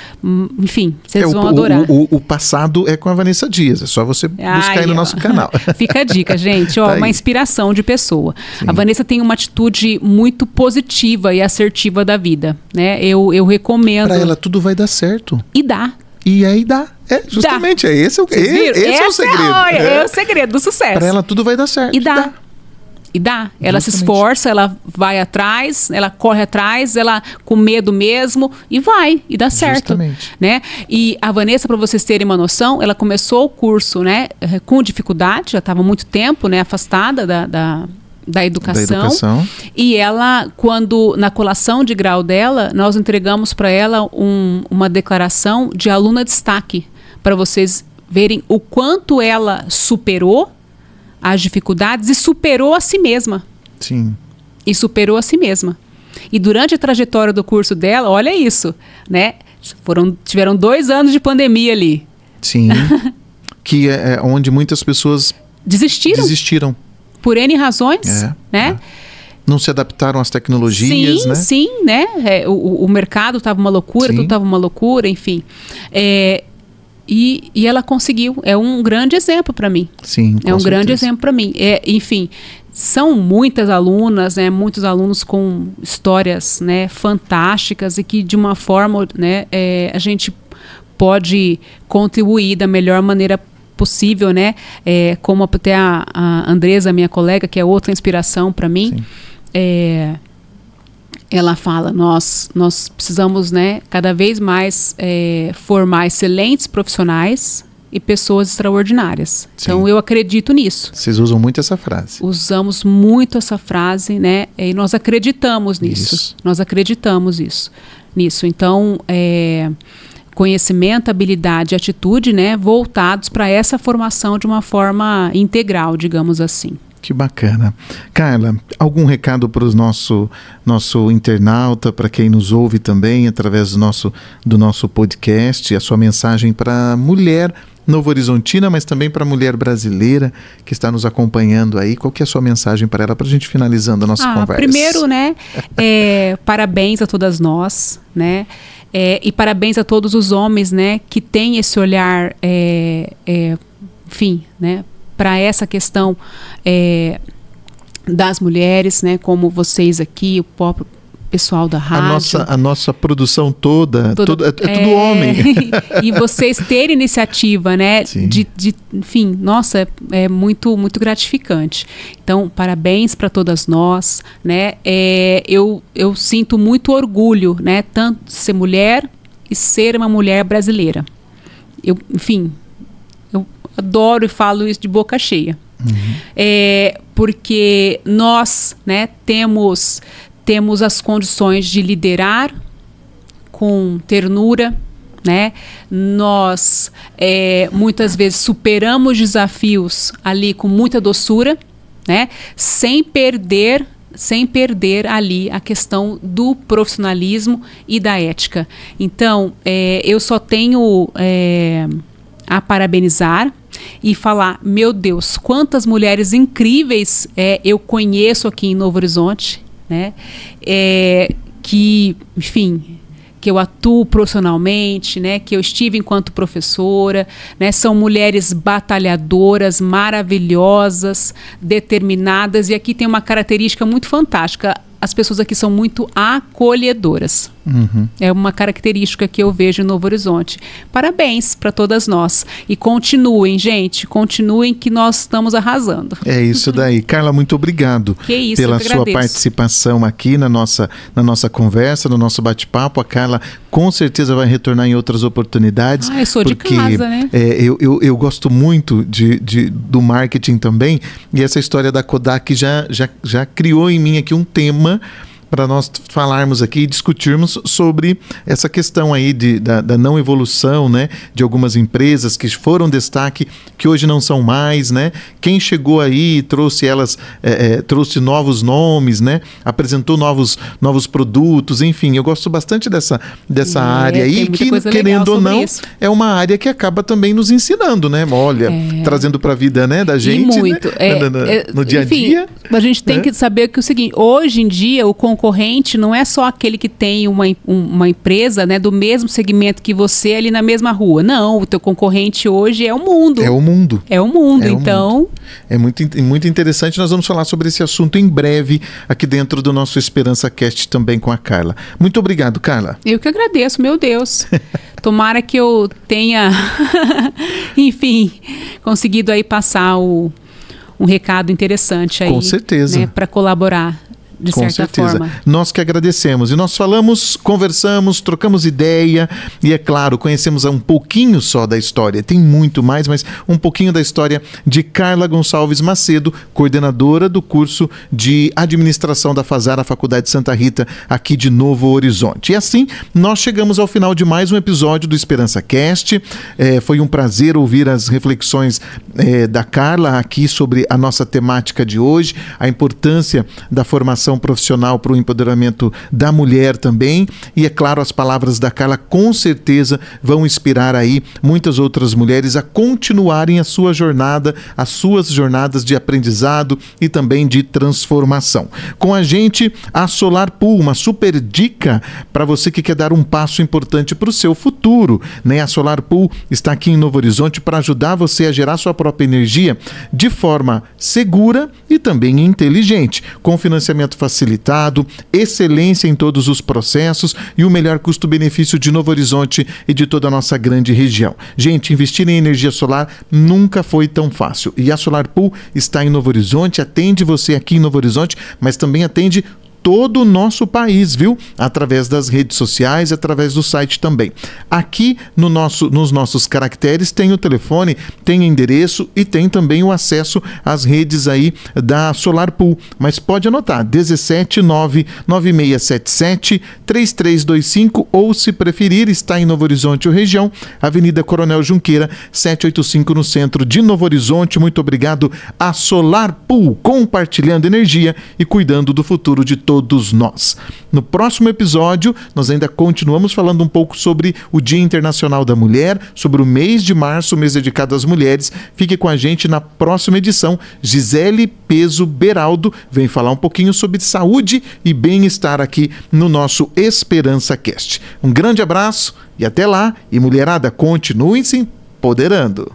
enfim, vocês vão adorar. O passado é com a Vanessa Dias, é só você buscar aí no nosso canal. Fica a dica, gente, ó, uma inspiração de pessoa. Sim. A Vanessa tem uma atitude muito positiva e assertiva da vida, né? Eu recomendo. Para ela tudo vai dar certo. E dá. E aí dá. Justamente, esse é o segredo. É o segredo do sucesso. Para ela tudo vai dar certo. E dá. E dá. Ela se esforça, ela vai atrás, ela corre atrás, ela com medo mesmo, e vai, e dá certo. Né? E a Vanessa, para vocês terem uma noção, ela começou o curso, né, com dificuldade, já estava há muito tempo, né, afastada da educação. E ela, quando na colação de grau dela, nós entregamos para ela uma declaração de aluna destaque, para vocês verem o quanto ela superou as dificuldades e superou a si mesma. Sim. E superou a si mesma. E durante a trajetória do curso dela, olha isso, né? Tiveram 2 anos de pandemia ali. Sim. Que é onde muitas pessoas desistiram. Por N razões, né? Não se adaptaram às tecnologias, né? Sim, né? O mercado estava uma loucura, tudo estava uma loucura, enfim. E ela conseguiu. É um grande exemplo para mim. Sim, é um grande exemplo para mim. Enfim, são muitas alunas, né, muitos alunos com histórias, né, fantásticas e que de uma forma, né, a gente pode contribuir da melhor maneira possível, né? Como até a Andresa, minha colega, que é outra inspiração para mim. Ela fala, nós precisamos, né, cada vez mais formar excelentes profissionais e pessoas extraordinárias. Sim. Então, eu acredito nisso. Vocês usam muito essa frase. Usamos muito essa frase, né? E nós acreditamos nisso. Isso. Nós acreditamos nisso. Então, conhecimento, habilidade e atitude, né, voltados para essa formação de uma forma integral, digamos assim. Que bacana. Carla, algum recado para o nosso internauta, para quem nos ouve também através do nosso podcast, a sua mensagem para a mulher novo-horizontina, mas também para a mulher brasileira que está nos acompanhando aí? Qual que é a sua mensagem para ela, para a gente finalizando a nossa conversa? Primeiro, né, parabéns a todas nós, né? E parabéns a todos os homens, né, que têm esse olhar, enfim, né, para essa questão das mulheres, né, como vocês aqui, o próprio pessoal da rádio. A nossa produção toda é tudo homem. E vocês terem iniciativa, né, enfim, nossa, é muito, muito gratificante. Então, parabéns para todas nós, né, eu sinto muito orgulho, né, tanto de ser mulher e ser uma mulher brasileira. Enfim, eu adoro e falo isso de boca cheia. Porque nós, né, temos as condições de liderar com ternura, né? Nós muitas vezes superamos desafios ali com muita doçura, né? Sem perder ali a questão do profissionalismo e da ética. Então, eu só tenho a parabenizar e falar, meu Deus, quantas mulheres incríveis eu conheço aqui em Novo Horizonte, né? Que, enfim, que eu atuo profissionalmente, né, que eu estive enquanto professora, né, são mulheres batalhadoras, maravilhosas, determinadas, e aqui tem uma característica muito fantástica. As pessoas aqui são muito acolhedoras. Uhum. É uma característica que eu vejo em Novo Horizonte. Parabéns para todas nós. E continuem, gente. Continuem que nós estamos arrasando. É isso daí. Carla, muito obrigado pela sua participação aqui na nossa conversa, no nosso bate-papo. A Carla com certeza vai retornar em outras oportunidades. Eu sou porque, de casa, né? Eu gosto muito do marketing também. E essa história da Kodak já criou em mim aqui um tema para nós falarmos aqui e discutirmos sobre essa questão aí da não evolução, né, de algumas empresas que foram destaque, que hoje não são mais, né? Quem chegou aí trouxe trouxe novos nomes, né? Apresentou novos produtos, enfim, eu gosto bastante dessa área aí, que querendo ou não, é uma área que acaba também nos ensinando, né? Olha, trazendo para a vida, né, da gente, e muito, né? No dia a dia. A gente tem que saber que o seguinte, hoje em dia o concorrente não é só aquele que tem uma empresa, né, do mesmo segmento que você ali na mesma rua. Não, o teu concorrente hoje é o mundo. É o mundo. É o mundo, então... É muito interessante. Nós vamos falar sobre esse assunto em breve aqui dentro do nosso Esperança Cast também com a Carla. Muito obrigado, Carla. Eu que agradeço, meu Deus. Tomara que eu tenha, enfim, conseguido aí passar um recado interessante aí. Com certeza. Né, para colaborar. De Com certa certeza. forma. Nós que agradecemos. E nós falamos, conversamos, trocamos ideia e, é claro, conhecemos um pouquinho só da história. Tem muito mais, mas um pouquinho da história de Carla Gonçalves Macedo, coordenadora do curso de administração da FASAR, a Faculdade Santa Rita, aqui de Novo Horizonte. E assim, nós chegamos ao final de mais um episódio do Esperança Cast. Foi um prazer ouvir as reflexões da Carla aqui sobre a nossa temática de hoje, a importância da formação profissional para o empoderamento da mulher também, e é claro, as palavras da Carla com certeza vão inspirar aí muitas outras mulheres a continuarem a sua jornada, as suas jornadas de aprendizado e também de transformação. Com a gente, a Solar Pool, uma super dica para você que quer dar um passo importante para o seu futuro, né? A Solar Pool está aqui em Novo Horizonte para ajudar você a gerar sua própria energia de forma segura e também inteligente, com financiamento facilitado, excelência em todos os processos e o melhor custo-benefício de Novo Horizonte e de toda a nossa grande região. Gente, investir em energia solar nunca foi tão fácil. E a Solar Pool está em Novo Horizonte, atende você aqui em Novo Horizonte, mas também atende todo o nosso país, viu? Através das redes sociais, através do site também. Aqui nos nossos caracteres tem o telefone, tem o endereço e tem também o acesso às redes aí da Solar Pool. Mas pode anotar, 17996773325 ou, se preferir, está em Novo Horizonte ou região, Avenida Coronel Junqueira, 785 no centro de Novo Horizonte. Muito obrigado à Solar Pool, compartilhando energia e cuidando do futuro de todos nós. No próximo episódio, nós ainda continuamos falando um pouco sobre o Dia Internacional da Mulher, sobre o mês de março, o mês dedicado às mulheres. Fique com a gente na próxima edição. Gisele Peso Beraldo vem falar um pouquinho sobre saúde e bem-estar aqui no nosso Esperança Cast. Um grande abraço e até lá. E mulherada, continuem se empoderando.